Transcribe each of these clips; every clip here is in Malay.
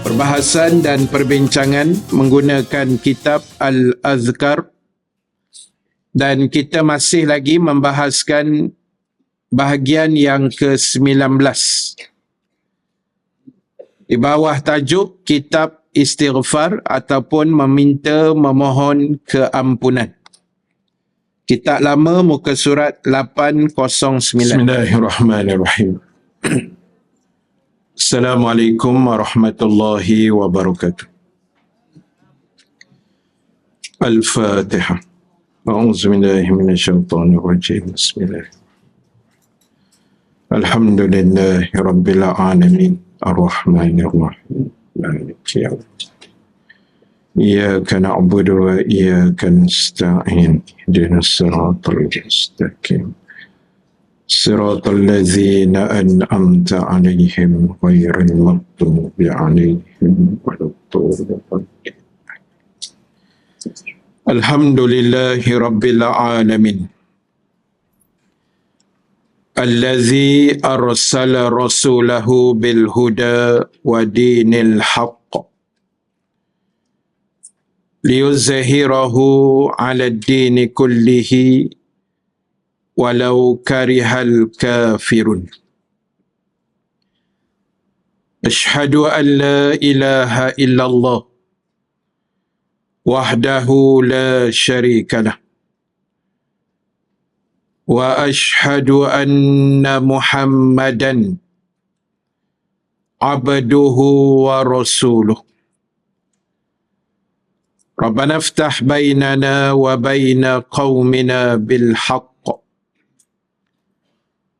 Perbahasan dan perbincangan menggunakan kitab Al-Azkar, dan kita masih lagi membahaskan bahagian yang ke-19 di bawah tajuk kitab istighfar ataupun memohon keampunan. Kitab lama muka surat 809. Bismillahirrahmanirrahim. Assalamualaikum warahmatullahi wabarakatuh. Al-Fatihah. A'udzubillahi minasyaitonirrajim. Bismillah. Alhamdulillahi rabbil alamin. Ar-Rahmanir Rahim. Maliki yaumiddin. Iyyaka na'budu wa iyyaka nasta'in. Ihdinas siratal mustaqim. Siratal ladzina an'amta 'alaihim ghairil maghdubi 'alaihim waladdallin. Alhamdulillahi rabbil alamin. Allazi arsala rasulahu bil huda wa dinil haqq liyuzhirahu 'ala ad-dini kullihi walau karihal kafirun. Ashhadu an la ilaha illallah wahdahu la syarikalah wa ashhadu anna Muhammadan abduhu wa rasuluh. Rabbana iftah bainana wa baina qaumina bil haqq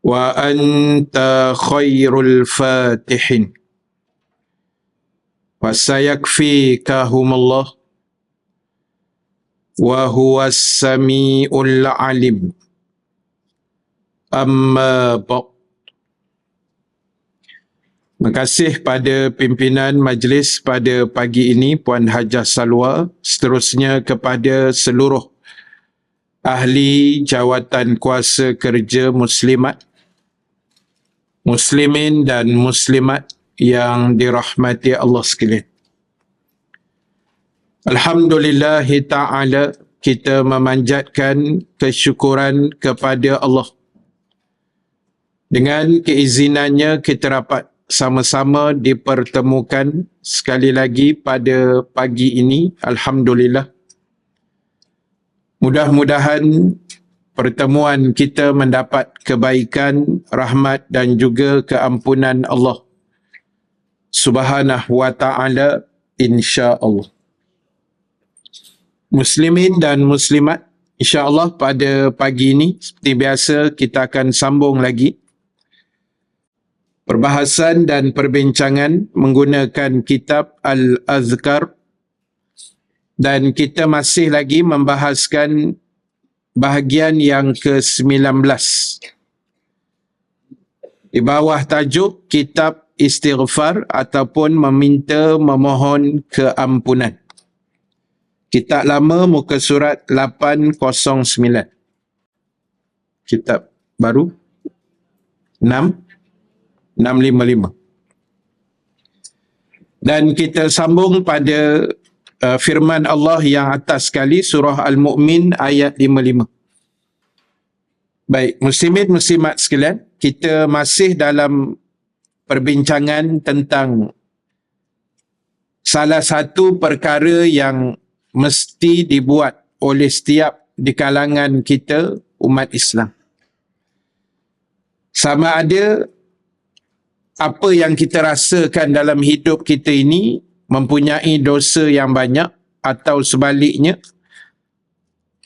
wa anta khairul fatihin wa sayakfikahumullah wa huwas sami'ul alim. Amma ba'd. Terima kasih pada pimpinan majlis pada pagi ini, Puan Hajah Salwa, seterusnya kepada seluruh ahli jawatan kuasa kerja muslimat, muslimin dan muslimat yang dirahmati Allah sekalian. Alhamdulillahi ta'ala, kita memanjatkan kesyukuran kepada Allah. Dengan keizinannya kita dapat sama-sama dipertemukan sekali lagi pada pagi ini. Alhamdulillah. Mudah-mudahan pertemuan kita mendapat kebaikan, rahmat dan juga keampunan Allah Subhanahu wa ta'ala, insya-Allah. Muslimin dan muslimat, insya-Allah pada pagi ini seperti biasa kita akan sambung lagi perbahasan dan perbincangan menggunakan kitab Al-Azkar, dan kita masih lagi membahaskan bahagian yang ke-19 di bawah tajuk kitab istighfar ataupun memohon keampunan. Kitab lama muka surat 809. Kitab baru 655. Dan kita sambung pada firman Allah yang atas sekali, surah Al-Mu'min ayat 55. Baik, muslimin muslimat sekalian, kita masih dalam perbincangan tentang salah satu perkara yang mesti dibuat oleh setiap di kalangan kita umat Islam. Sama ada apa yang kita rasakan dalam hidup kita ini mempunyai dosa yang banyak atau sebaliknya,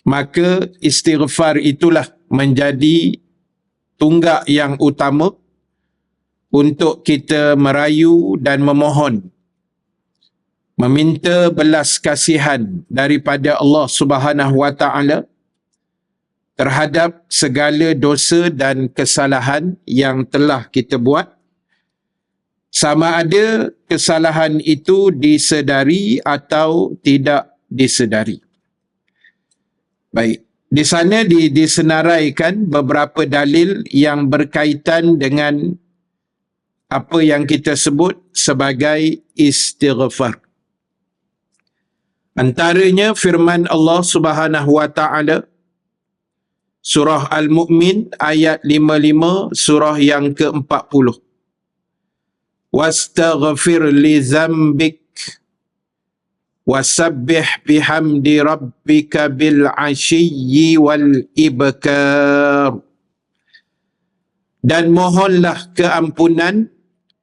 maka istighfar itulah menjadi tunggak yang utama untuk kita merayu dan memohon, meminta belas kasihan daripada Allah Subhanahu wa ta'ala terhadap segala dosa dan kesalahan yang telah kita buat, sama ada kesalahan itu disedari atau tidak disedari. Baik, di sana disenaraikan beberapa dalil yang berkaitan dengan apa yang kita sebut sebagai istighfar. Antaranya firman Allah Subhanahu wa taala surah Al-Mu'min ayat 55, surah yang ke-40. Wastaghfir li dzambik wasabbih bihamdi rabbika bil ashiyyi wal ibkar. Dan mohonlah keampunan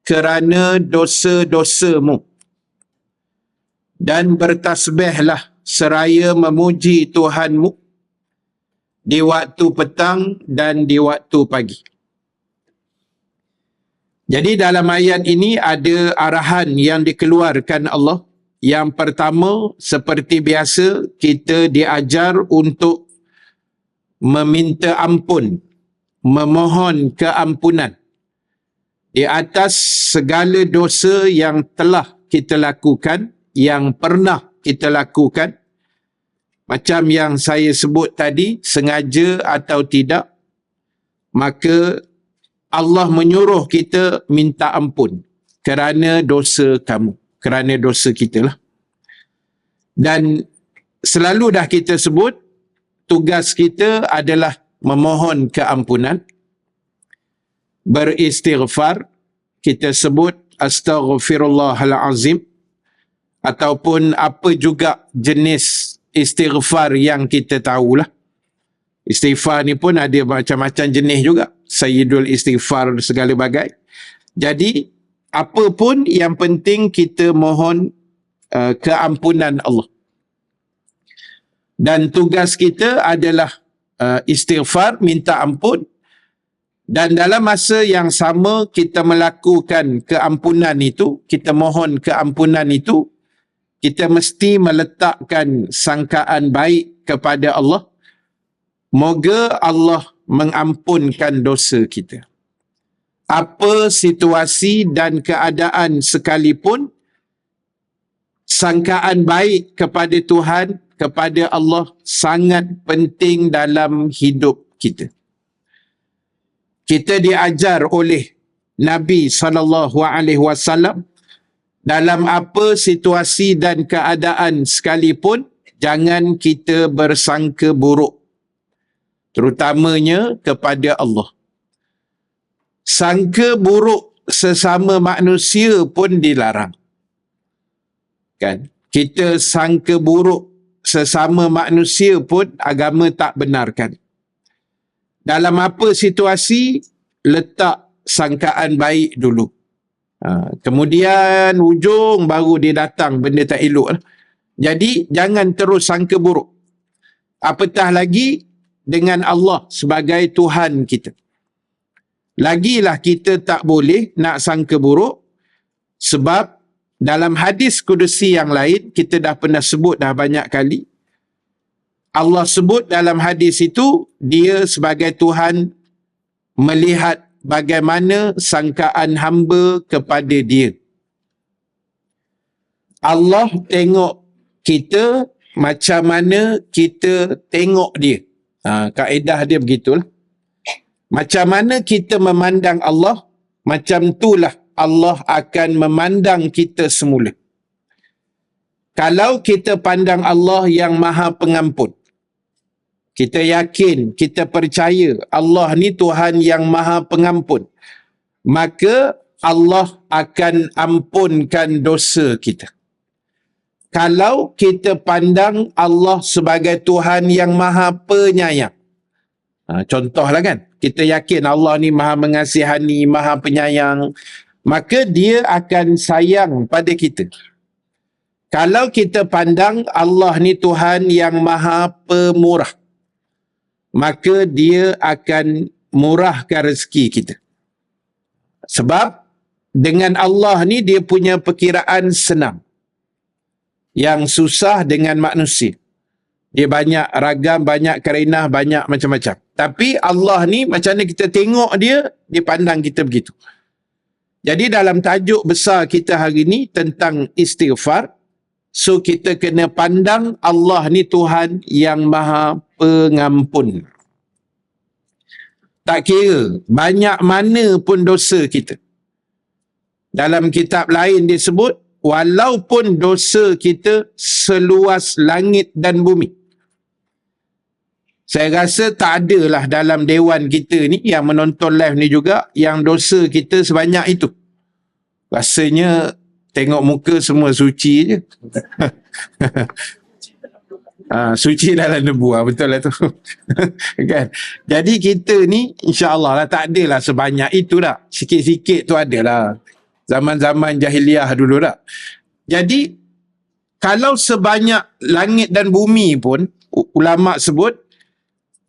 kerana dosa-dosamu, dan bertasbihlah seraya memuji Tuhanmu di waktu petang dan di waktu pagi. Jadi dalam ayat ini ada arahan yang dikeluarkan Allah. Yang pertama, seperti biasa, kita diajar untuk meminta ampun, memohon keampunan di atas segala dosa yang telah kita lakukan, yang pernah kita lakukan. Macam yang saya sebut tadi, sengaja atau tidak, maka Allah menyuruh kita minta ampun kerana dosa kamu, kerana dosa kita lah. Dan selalu dah kita sebut, tugas kita adalah memohon keampunan, beristighfar. Kita sebut astaghfirullahalazim, ataupun apa juga jenis istighfar yang kita tahulah. Istighfar ni pun ada macam-macam jenis juga. Sayyidul istighfar, segala bagai. Jadi, apa pun yang penting kita mohon keampunan Allah. Dan tugas kita adalah istighfar, minta ampun. Dan dalam masa yang sama kita melakukan keampunan itu, kita mohon keampunan itu, kita mesti meletakkan sangkaan baik kepada Allah. Moga Allah mengampunkan dosa kita. Apa situasi dan keadaan sekalipun, sangkaan baik kepada Tuhan, kepada Allah sangat penting dalam hidup kita. Kita diajar oleh Nabi SAW, dalam apa situasi dan keadaan sekalipun, jangan kita bersangka buruk, terutamanya kepada Allah. Sangka buruk sesama manusia pun dilarang. Kan? Kita sangka buruk sesama manusia pun agama tak benarkan. Dalam apa situasi, letak sangkaan baik dulu. Kemudian ujung baru dia datang benda tak elok. Jadi jangan terus sangka buruk. Apatah lagi dengan Allah sebagai Tuhan kita. Lagilah kita tak boleh nak sangka buruk, sebab dalam hadis kudusi yang lain, kita dah pernah sebut dah banyak kali, Allah sebut dalam hadis itu, dia sebagai Tuhan melihat bagaimana sangkaan hamba kepada dia. Allah tengok kita macam mana kita tengok dia. Kaedah dia begitulah. Macam mana kita memandang Allah, macam itulah Allah akan memandang kita semula. Kalau kita pandang Allah yang Maha Pengampun, kita yakin, kita percaya Allah ni Tuhan yang Maha Pengampun, maka Allah akan ampunkan dosa kita. Kalau kita pandang Allah sebagai Tuhan yang Maha Penyayang, contohlah kan, kita yakin Allah ni Maha Mengasihani, Maha Penyayang, maka dia akan sayang pada kita. Kalau kita pandang Allah ni Tuhan yang Maha Pemurah, maka dia akan murahkan rezeki kita. Sebab dengan Allah ni dia punya perkiraan senang. Yang susah dengan manusia. Dia banyak ragam, banyak karenah, banyak macam-macam. Tapi Allah ni macam mana kita tengok dia, dia pandang kita begitu. Jadi dalam tajuk besar kita hari ni tentang istighfar, so kita kena pandang Allah ni Tuhan yang Maha Pengampun. Tak kira banyak mana pun dosa kita. Dalam kitab lain disebut, walaupun dosa kita seluas langit dan bumi. Saya rasa tak adalah dalam dewan kita ni yang menonton live ni juga yang dosa kita sebanyak itu. Rasanya tengok muka semua suci je. Suci dalam debu, betul lah tu. Kan? Jadi kita ni insya-Allah lah tak adalah sebanyak itu dah. Sikit-sikit tu adalah. Zaman-zaman jahiliah dulu dah. Jadi kalau sebanyak langit dan bumi pun ulama sebut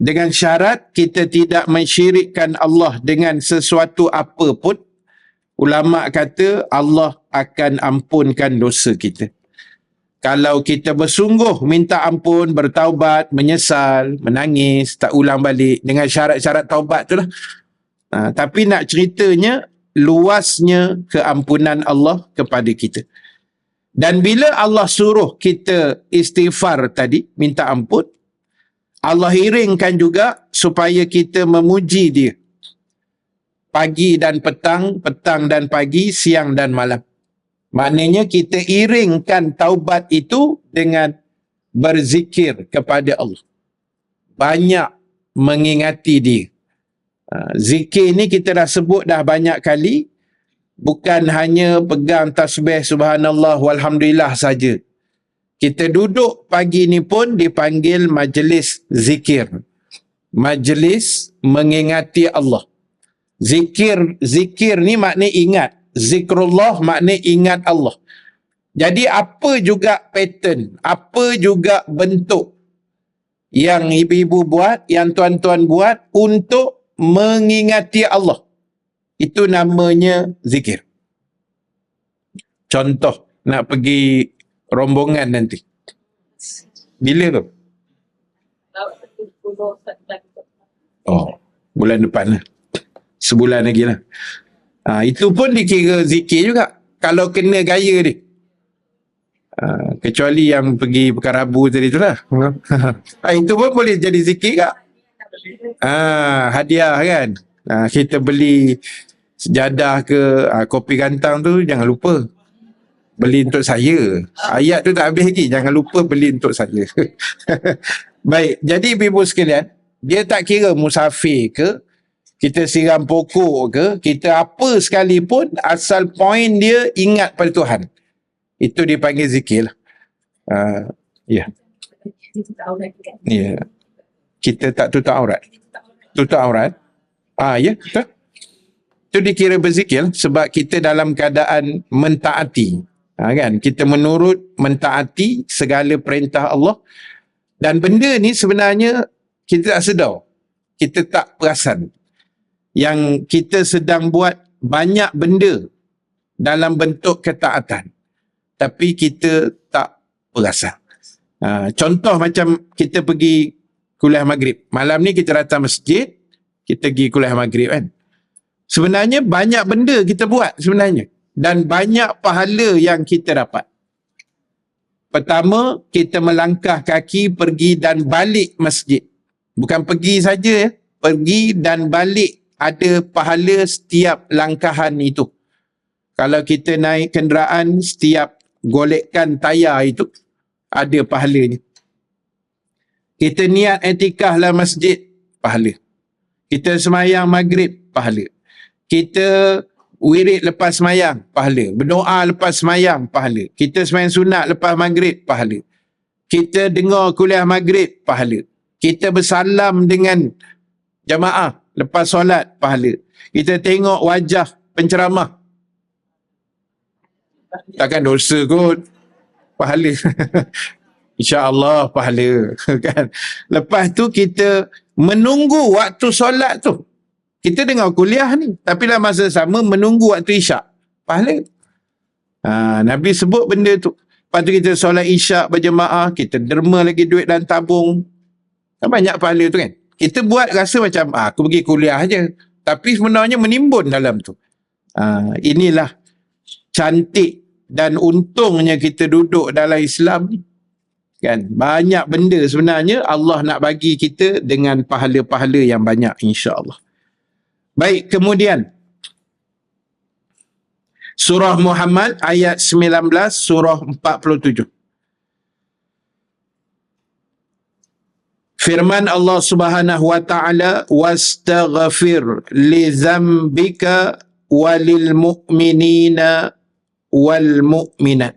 dengan syarat kita tidak mensyirikkan Allah dengan sesuatu apa pun, ulama kata Allah akan ampunkan dosa kita. Kalau kita bersungguh minta ampun, bertaubat, menyesal, menangis, tak ulang balik dengan syarat-syarat taubat tu lah. Tapi nak ceritanya luasnya keampunan Allah kepada kita. Dan bila Allah suruh kita istighfar tadi, minta ampun, Allah iringkan juga supaya kita memuji dia. Pagi dan petang, petang dan pagi, siang dan malam. Maknanya kita iringkan taubat itu dengan berzikir kepada Allah. Banyak mengingati dia. Zikir ni kita dah sebut dah banyak kali. Bukan hanya pegang tasbih subhanallah walhamdulillah saja. Kita duduk pagi ni pun dipanggil majlis zikir. Majlis mengingati Allah. Zikir ni makna ingat. Zikrullah makna ingat Allah. Jadi apa juga pattern, apa juga bentuk yang ibu-ibu buat, yang tuan-tuan buat untuk mengingati Allah. Itu namanya zikir. Contoh, nak pergi rombongan nanti. Bila tu? Bulan depan lah. Sebulan lagi lah. Itu pun dikira zikir juga. Kalau kena gaya dia. Kecuali yang pergi Pekarabu tadi tu lah. Itu pun boleh jadi zikir tak? Hadiah kan. Kita beli sejadah ke kopi gantang tu jangan lupa beli untuk saya. Ayat tu tak habis lagi, jangan lupa beli untuk saya. Baik, jadi ibu sekalian, dia tak kira musafir ke, kita siram pokok ke, kita apa sekalipun, asal poin dia ingat pada Tuhan, itu dipanggil zikir lah. Ya. Ya. Kita tak tutup aurat. Tutup aurat. Ya, betul. Itu dikira berzikir sebab kita dalam keadaan mentaati. Kan? Kita menurut, mentaati segala perintah Allah. Dan benda ni sebenarnya kita tak sedar. Kita tak perasan. Yang kita sedang buat banyak benda dalam bentuk ketaatan. Tapi kita tak perasan. Contoh macam kita pergi kuliah maghrib. Malam ni kita datang masjid, kita pergi kuliah maghrib kan. Sebenarnya banyak benda kita buat sebenarnya. Dan banyak pahala yang kita dapat. Pertama, kita melangkah kaki pergi dan balik masjid. Bukan pergi saja, pergi dan balik ada pahala setiap langkahan itu. Kalau kita naik kenderaan, setiap golekkan tayar itu ada pahalanya. Kita niat i'tikaf dalam masjid, pahala. Kita semayang maghrib, pahala. Kita wirid lepas semayang, pahala. Berdoa lepas semayang, pahala. Kita semayang sunat lepas maghrib, pahala. Kita dengar kuliah maghrib, pahala. Kita bersalam dengan jamaah lepas solat, pahala. Kita tengok wajah penceramah, takkan dosa kot, pahala. InsyaAllah pahala. Kan? Lepas tu kita menunggu waktu solat tu. Kita dengar kuliah ni, tapi dalam masa sama menunggu waktu isyak, pahala. Nabi sebut benda tu. Lepas tu kita solat isyak berjemaah, kita derma lagi duit dan tabung. Kan banyak pahala tu kan. Kita buat rasa macam aku pergi kuliah je, tapi sebenarnya menimbun dalam tu. Inilah cantik dan untungnya kita duduk dalam Islam ni. Kan? Banyak benda sebenarnya Allah nak bagi kita dengan pahala-pahala yang banyak, insya-Allah. Baik, kemudian Surah Muhammad ayat 19, surah 47. Firman Allah Subhanahu wa taala, wastaghfir li dzambika walil mu'minina wal mu'minat.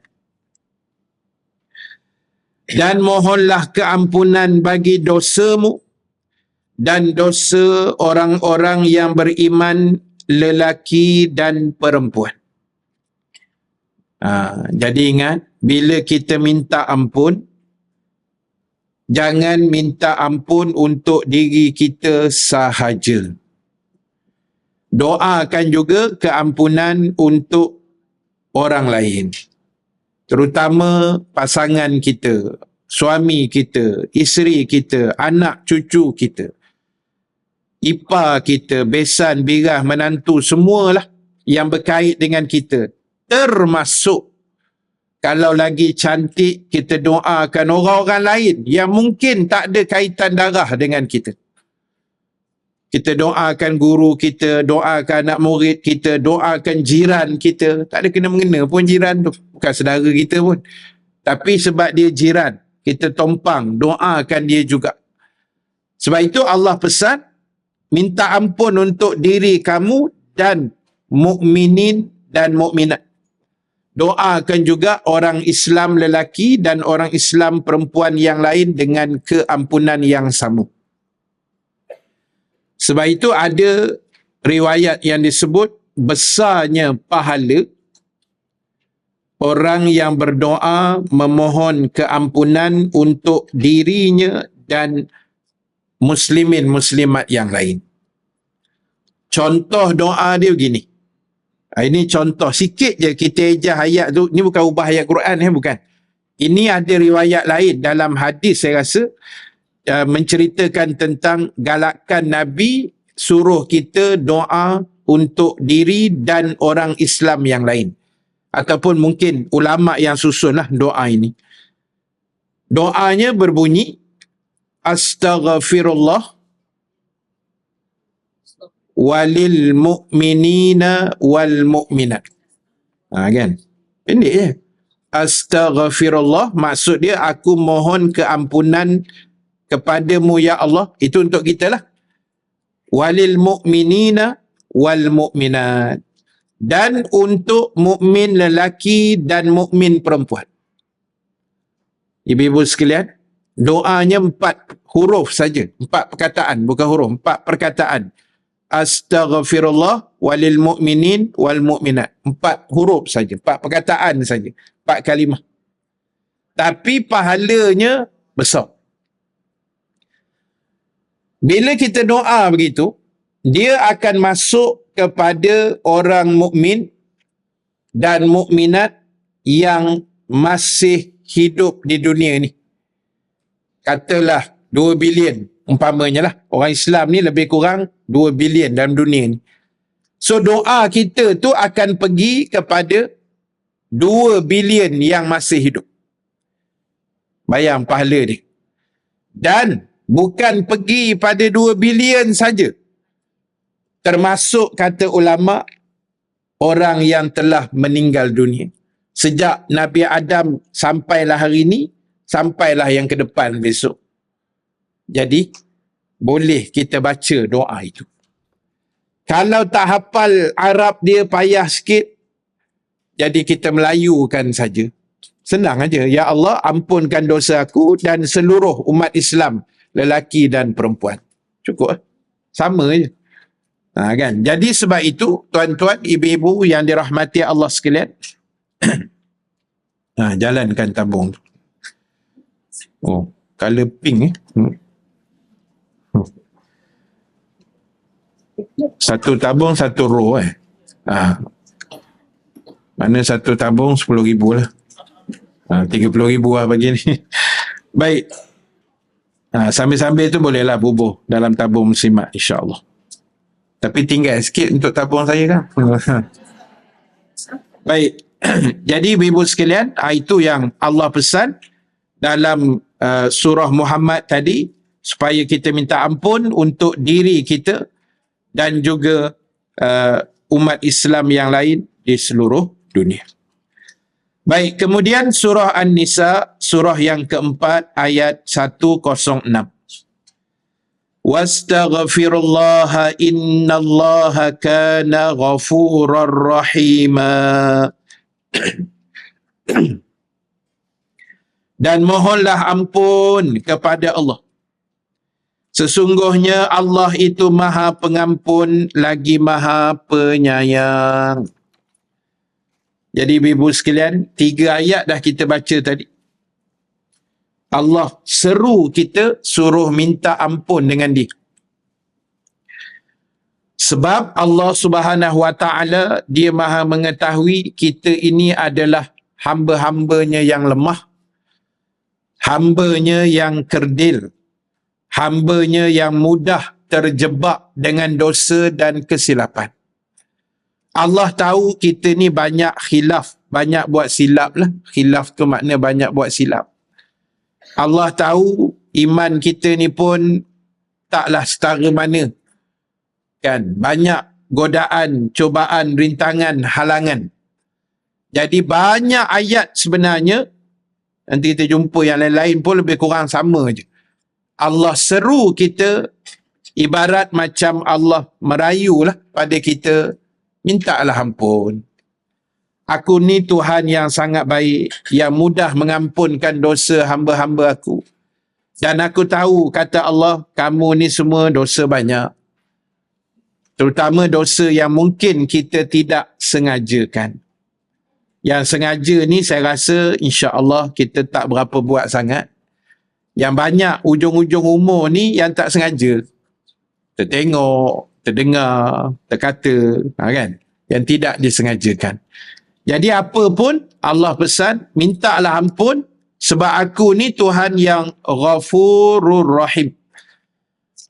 Dan mohonlah keampunan bagi dosamu dan dosa orang-orang yang beriman, lelaki dan perempuan. Jadi ingat, bila kita minta ampun, jangan minta ampun untuk diri kita sahaja. Doakan juga keampunan untuk orang lain. Terutama pasangan kita, suami kita, isteri kita, anak cucu kita, ipar kita, besan, birah, menantu, semualah yang berkait dengan kita. Termasuk kalau lagi cantik, kita doakan orang-orang lain yang mungkin tak ada kaitan darah dengan kita. Kita doakan guru kita, doakan anak murid kita, doakan jiran kita. Tak ada kena-mengena pun jiran tu. Bukan saudara kita pun. Tapi sebab dia jiran, kita tompang, doakan dia juga. Sebab itu Allah pesan, minta ampun untuk diri kamu dan mukminin dan mukminat. Doakan juga orang Islam lelaki dan orang Islam perempuan yang lain dengan keampunan yang sama. Sebab itu ada riwayat yang disebut besarnya pahala orang yang berdoa memohon keampunan untuk dirinya dan muslimin muslimat yang lain. Contoh doa dia begini. Ini contoh sikit je kita ejah ayat tu. Ini bukan ubah ayat Quran, bukan. Ini ada riwayat lain dalam hadis, saya rasa menceritakan tentang galakan Nabi suruh kita doa untuk diri dan orang Islam yang lain. Ataupun mungkin ulama yang susunlah doa ini. Doanya berbunyi, astaghfirullah walil mu'minina wal mu'minat. Kan? Pendek je. Astaghfirullah, maksud dia aku mohon keampunan kepadamu ya Allah. Itu untuk kita lah. Walil mu'minina wal mu'minat. Dan untuk mukmin lelaki dan mukmin perempuan. Ibu-ibu sekalian, doanya 4 huruf saja. 4 perkataan, bukan huruf. 4 perkataan. Astaghfirullah walil mu'minin wal mu'minat. 4 huruf saja. 4 perkataan saja. 4 kalimah. Tapi pahalanya besar. Bila kita doa begitu, dia akan masuk kepada orang mukmin dan mukminat yang masih hidup di dunia ni. Katalah 2 bilion umpamanya lah. Orang Islam ni lebih kurang 2 bilion dalam dunia ni. So doa kita tu akan pergi kepada 2 bilion yang masih hidup. Bayang pahala dia. Dan bukan pergi pada 2 bilion saja. Termasuk kata ulama orang yang telah meninggal dunia. Sejak Nabi Adam sampailah hari ini, sampailah yang ke depan besok. Jadi boleh kita baca doa itu. Kalau tak hafal Arab dia payah sikit, jadi kita melayukan saja. Senang aja. Ya Allah, ampunkan dosa aku dan seluruh umat Islam, lelaki dan perempuan. Cukup. Sama je. Kan? Jadi sebab itu, tuan-tuan, ibu-ibu yang dirahmati Allah sekalian, jalankan tabung tu. Oh, color pink Satu tabung, satu row Mana satu tabung 10,000 lah. 30,000 lah bagi ni. Baik. Sambil-sambil tu bolehlah bubuh dalam tabung muslimat, insya-Allah. Tapi tinggal sikit untuk tabung saya kan. Baik. Jadi ibu-ibu sekalian, itu yang Allah pesan dalam surah Muhammad tadi, supaya kita minta ampun untuk diri kita dan juga umat Islam yang lain di seluruh dunia. Baik, kemudian surah An-Nisa, surah yang keempat, ayat 106. Wastaghfirullaha innallaha kana ghafurar rahima. Dan mohonlah ampun kepada Allah. Sesungguhnya Allah itu Maha Pengampun lagi Maha Penyayang. Jadi ibu sekalian, 3 ayat dah kita baca tadi. Allah seru kita suruh minta ampun dengan dia. Sebab Allah Subhanahu Wa Taala dia Maha mengetahui kita ini adalah hamba-hambanya yang lemah, hambanya yang kerdil, hambanya yang mudah terjebak dengan dosa dan kesilapan. Allah tahu kita ni banyak khilaf, banyak buat silap lah. Khilaf tu makna banyak buat silap. Allah tahu iman kita ni pun taklah setara mana. Kan? Banyak godaan, cubaan, rintangan, halangan. Jadi banyak ayat sebenarnya, nanti kita jumpa yang lain-lain pun lebih kurang sama je. Allah seru kita ibarat macam Allah merayulah pada kita, mintalah ampun. Aku ni Tuhan yang sangat baik, yang mudah mengampunkan dosa hamba-hamba aku. Dan aku tahu, kata Allah, kamu ni semua dosa banyak. Terutama dosa yang mungkin kita tidak sengajakan. Yang sengaja ni saya rasa insya-Allah kita tak berapa buat sangat. Yang banyak ujung-ujung umur ni yang tak sengaja. Tertengok, terdengar, terkata, kan? Yang tidak disengajakan. Jadi apa pun Allah pesan, mintalah ampun sebab aku ni Tuhan yang Ghafurur Rahim.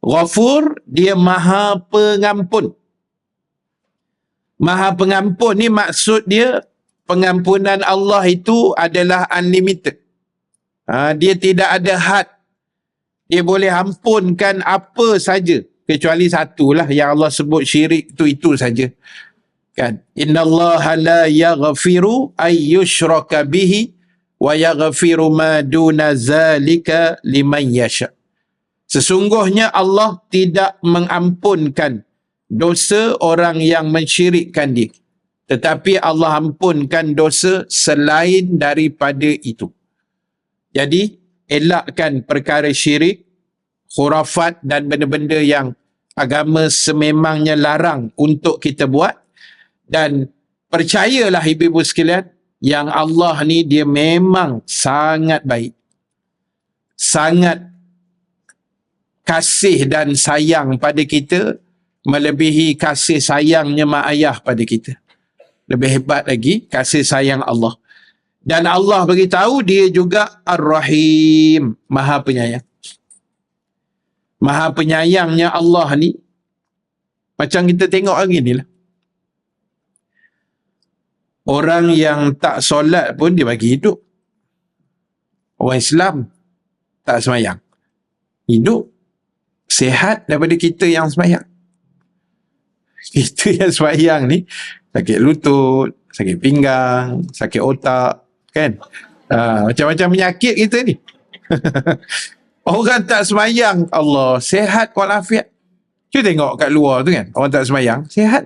Ghafur, dia Maha Pengampun. Maha Pengampun ni maksud dia pengampunan Allah itu adalah unlimited. Dia tidak ada had. Dia boleh ampunkan apa saja. Kecuali satulah yang Allah sebut syirik itu saja. Kan? Innallaha la yaghfiru ayyushraka bihi wa yaghfiru ma duna zalika liman yasha. Sesungguhnya Allah tidak mengampunkan dosa orang yang mensyirikkan dia. Tetapi Allah ampunkan dosa selain daripada itu. Jadi, elakkan perkara syirik, khurafat dan benda-benda yang agama sememangnya larang untuk kita buat. Dan percayalah ibu-ibu sekalian, yang Allah ni dia memang sangat baik. Sangat kasih dan sayang pada kita, melebihi kasih sayangnya mak ayah pada kita. Lebih hebat lagi kasih sayang Allah. Dan Allah beritahu dia juga Ar-Rahim, Maha Penyayang. Maha Penyayangnya Allah ni, macam kita tengok hari ni lah. Orang yang tak solat pun dia bagi hidup. Orang Islam tak semayang, hidup. Sehat daripada kita yang semayang. Kita yang semayang ni sakit lutut, sakit pinggang, sakit otak, kan? Macam-macam penyakit kita ni. Orang tak semayang, Allah, sehat walafiat. Cuba tengok kat luar tu kan, orang tak semayang, sehat.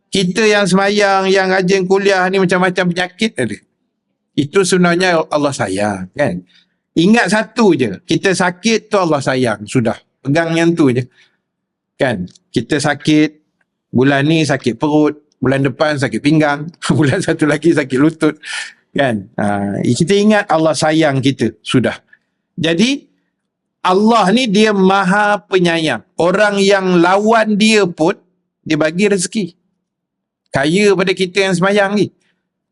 Kita yang semayang, yang rajin kuliah ni macam-macam penyakit ada. Itu sebenarnya Allah sayang, kan? Ingat satu je, kita sakit tu Allah sayang, sudah. Pegang yang tu je. Kan? Kita sakit, bulan ni sakit perut, bulan depan sakit pinggang, bulan satu lagi sakit lutut. Kan? Kita ingat Allah sayang kita, sudah. Jadi, Allah ni dia Maha Penyayang. Orang yang lawan dia pun, dia bagi rezeki. Kaya pada kita yang semayang ni.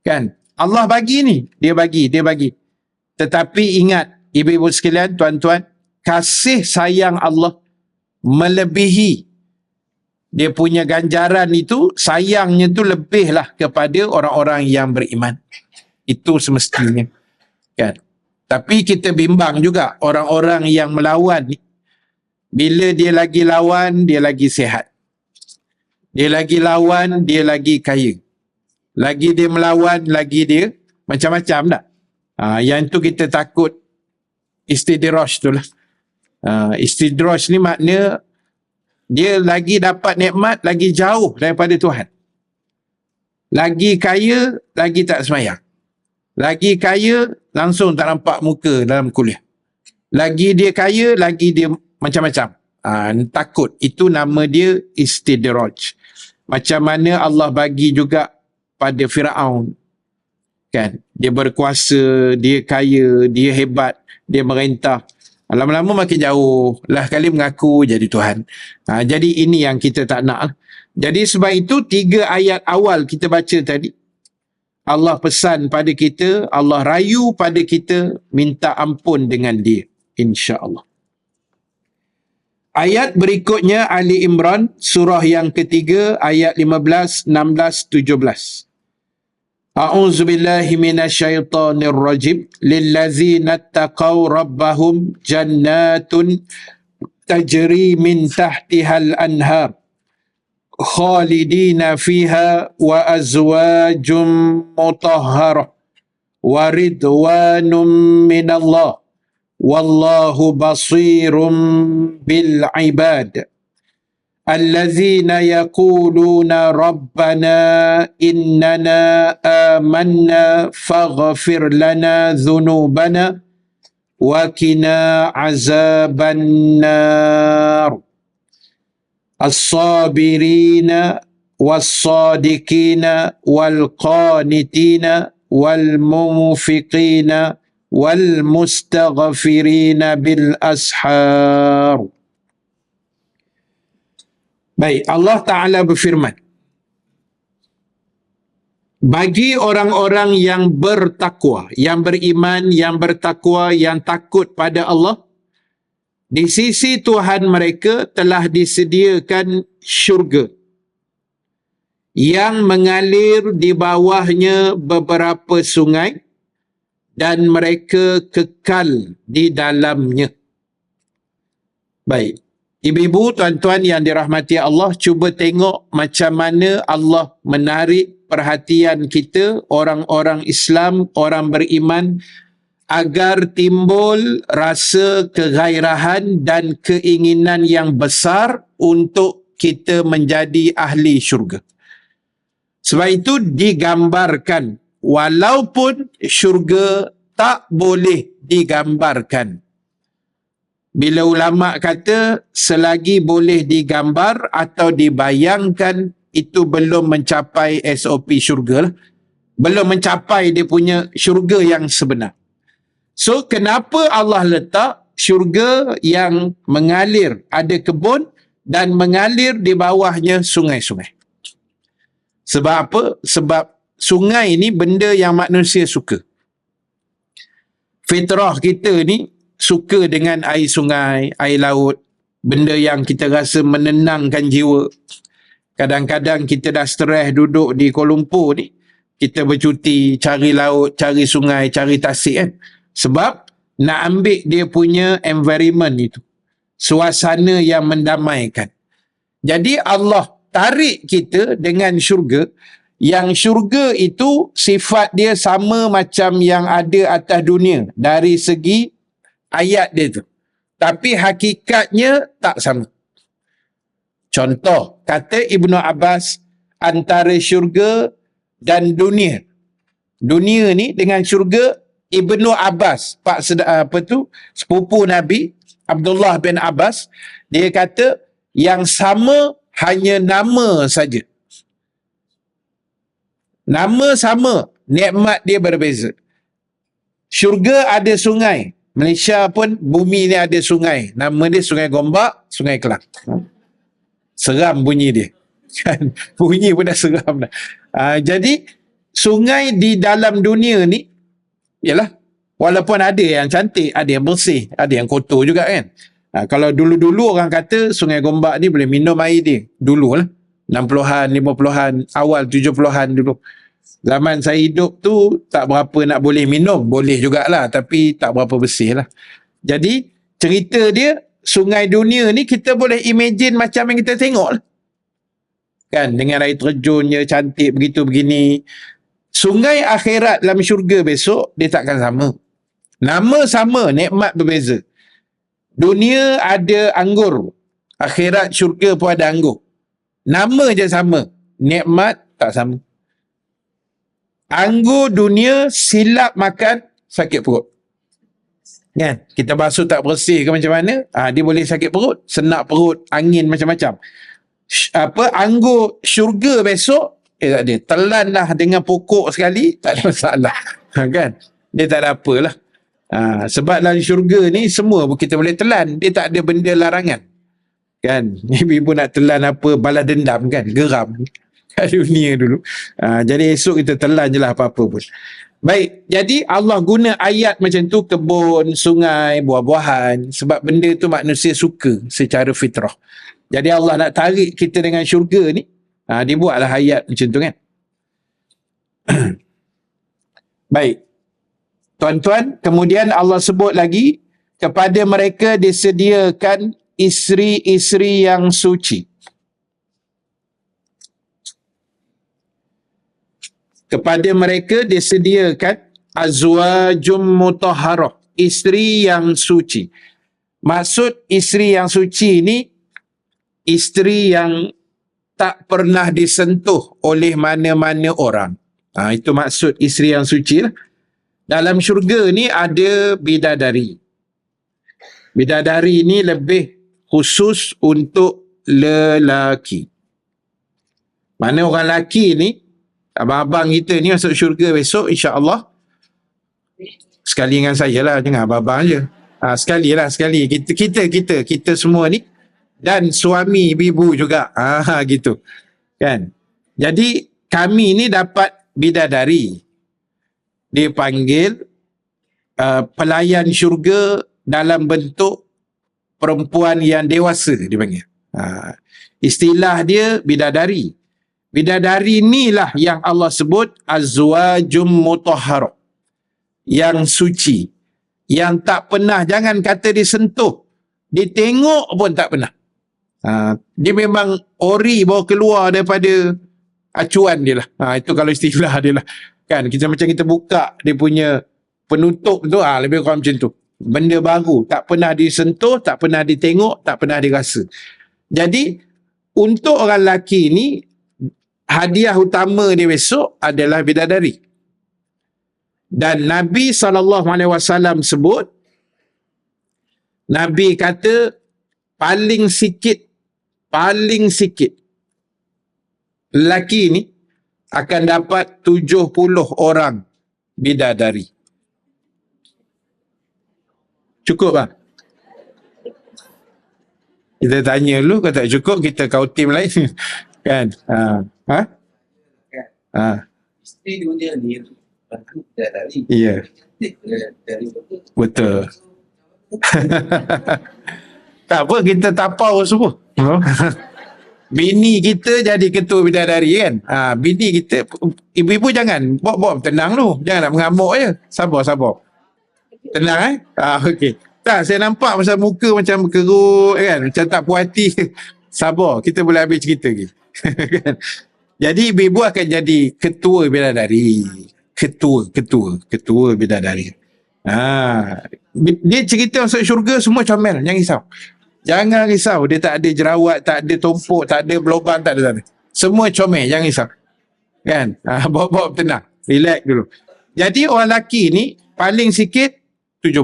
Kan? Allah bagi ni, dia bagi. Tetapi ingat, ibu-ibu sekalian, tuan-tuan, kasih sayang Allah melebihi dia punya ganjaran itu, sayangnya tu lebihlah kepada orang-orang yang beriman. Itu semestinya. Kan? Tapi kita bimbang juga orang-orang yang melawan ni. Bila dia lagi lawan, dia lagi sihat. Dia lagi lawan, dia lagi kaya. lagi dia melawan, lagi dia macam-macam tak. Yang tu kita takut istidraj tu lah. Istidraj ni makna dia lagi dapat nikmat, lagi jauh daripada Tuhan. Lagi kaya, lagi tak semayang. Lagi kaya, langsung tak nampak muka dalam kuliah. Lagi dia kaya, lagi dia macam-macam. Takut. Itu nama dia istidraj. Macam mana Allah bagi juga pada Firaun. Kan? Dia berkuasa, dia kaya, dia hebat, dia merintah. Lama-lama makin jauh. Lah kali mengaku jadi Tuhan. Jadi ini yang kita tak nak. Jadi sebab itu 3 ayat awal kita baca tadi. Allah pesan pada kita, Allah rayu pada kita, minta ampun dengan dia. InsyaAllah. Ayat berikutnya Ali Imran, surah yang ketiga, ayat 15, 16, 17. A'udzu billahi minasyaitonir rajim. Lillazina taqaw rabbahum jannatun tajri min tahtihal anhar. Khalidina fiha wa azwajum mutahharah wa ridwanum minallah wallahu basirum bil ibad. Allazina yaquluna rabbana innana amanna faghfir lana dhunubana wa qina azaban nar. As-sabirina was-sadiqina wal-qanitina wal-munfiqina wal-mustaghfirina bil-ashar. Baik, Allah Ta'ala berfirman, bagi orang-orang yang bertakwa, yang beriman, yang bertakwa, yang takut pada Allah, di sisi Tuhan mereka telah disediakan syurga yang mengalir di bawahnya beberapa sungai dan mereka kekal di dalamnya. Baik, ibu-ibu, tuan-tuan yang dirahmati Allah, cuba tengok macam mana Allah menarik perhatian kita, orang-orang Islam, orang beriman, agar timbul rasa kegairahan dan keinginan yang besar untuk kita menjadi ahli syurga. Sebab itu digambarkan, walaupun syurga tak boleh digambarkan. Bila ulama kata selagi boleh digambar atau dibayangkan, itu belum mencapai SOP syurga lah. Belum mencapai dia punya syurga yang sebenar. So, kenapa Allah letak syurga yang mengalir, ada kebun dan mengalir di bawahnya sungai-sungai? Sebab apa? Sebab sungai ni benda yang manusia suka. Fitrah kita ni suka dengan air sungai, air laut, benda yang kita rasa menenangkan jiwa. Kadang-kadang kita dah stres duduk di Kuala Lumpur ni, kita bercuti, cari laut, cari sungai, cari tasik kan. Sebab nak ambil dia punya environment itu. Suasana yang mendamaikan. Jadi Allah tarik kita dengan syurga. Yang syurga itu sifat dia sama macam yang ada atas dunia. Dari segi ayat dia tu. Tapi hakikatnya tak sama. Contoh, kata Ibnu Abbas, antara syurga dan dunia. Dunia ni dengan syurga, Ibnu Abbas, sepupu Nabi Abdullah bin Abbas, dia kata yang sama hanya nama saja. Nama sama, nikmat dia berbeza. Syurga ada sungai. Malaysia pun bumi ni ada sungai. Nama dia Sungai Gombak, Sungai Kelang. Seram bunyi dia. Bunyi pun dah seram dah. Jadi sungai di dalam dunia ni, yalah, walaupun ada yang cantik, ada yang bersih, ada yang kotor juga kan. Kalau dulu-dulu orang kata Sungai Gombak ni boleh minum air dia. Dulu lah. 60-an, 50-an, awal 70-an dulu. Zaman saya hidup tu tak berapa nak boleh minum. Boleh jugalah, tapi tak berapa bersih lah. Jadi cerita dia, sungai dunia ni kita boleh imagine macam yang kita tengok lah. kan, dengan air terjunnya cantik begitu begini. Sungai akhirat dalam syurga besok dia takkan sama. Nama sama, nikmat berbeza. Dunia ada anggur, akhirat syurga pun ada anggur. Nama je sama, nikmat tak sama. Anggur dunia silap makan sakit perut. Kan? Kita basuh tak bersih ke macam mana? Dia boleh sakit perut, senak perut, angin macam-macam. Anggur syurga besok tak ada. Telan lah dengan pokok sekali, tak ada masalah. Kan? Dia tak ada apalah. Sebab dalam syurga ni semua kita boleh telan. Dia tak ada benda larangan. Kan? Ibu-ibu nak telan apa, balas dendam kan? Geram. Kat dunia dulu. Jadi esok kita telan je lah apa-apa pun. Baik, jadi Allah guna ayat macam tu, kebun, sungai, buah-buahan. Sebab benda tu manusia suka secara fitrah. Jadi Allah nak tarik kita dengan syurga ni, dibuatlah ayat macam tu kan. Baik. Tuan-tuan, kemudian Allah sebut lagi, kepada mereka disediakan isteri-isteri yang suci. Kepada mereka disediakan azwajum mutahharah, isteri yang suci. Maksud isteri yang suci ni, isteri yang tak pernah disentuh oleh mana-mana orang. Itu maksud isteri yang suci lah. Dalam syurga ni ada bidadari. Bidadari ni lebih khusus untuk lelaki. Mana orang lelaki ni, abang-abang kita ni masuk syurga besok, insya-Allah. Sekali dengan saya lah, jangan abang-abang je. Sekali. Kita semua ni. Dan suami ibu juga. Gitu. Kan? Jadi, kami ni dapat bidadari. Dia panggil pelayan syurga dalam bentuk perempuan yang dewasa, dia panggil. Istilah dia bidadari. Bidadari inilah yang Allah sebut azwajum mutahharah, yang suci, yang tak pernah, jangan kata disentuh, ditengok pun tak pernah. Dia memang ori bawa keluar daripada acuan dia lah. Itu kalau istilah dia lah. Kan, macam kita buka dia punya penutup tu, lebih kurang macam tu. Benda baru, tak pernah disentuh, tak pernah ditengok, tak pernah dirasa. Jadi, untuk orang lelaki ni, hadiah utama dia besok adalah bidadari. Dan Nabi SAW sebut, Nabi kata, paling sikit, lelaki ni akan dapat 70 orang bidadari. Cukup tak? Kita tanya dulu, kalau tak cukup, kita kau tim lain. Kan? Isteri dunia ni bidadari. Ya. Dari Betul. Tak apa, kita tapau semua. Bini kita jadi ketua bidadari kan. Bini kita, ibu-ibu jangan bawa tenang dulu. Jangan nak mengamuk je. Sabar. Tenang okey. Tak, saya nampak pasal muka macam kerut kan, macam tak puas hati. Sabar, kita boleh habis cerita lagi. Kan? Jadi ibu-ibu akan jadi ketua bidadari. Ketua bidadari. Dia cerita masuk syurga semua comel, jangan risau. Jangan risau, dia tak ada jerawat, tak ada tumpuk, tak ada berlubang, tak ada. Semua comel, jangan risau. Kan? Bawa tenang, relax dulu. Jadi orang lelaki ni paling sikit 70.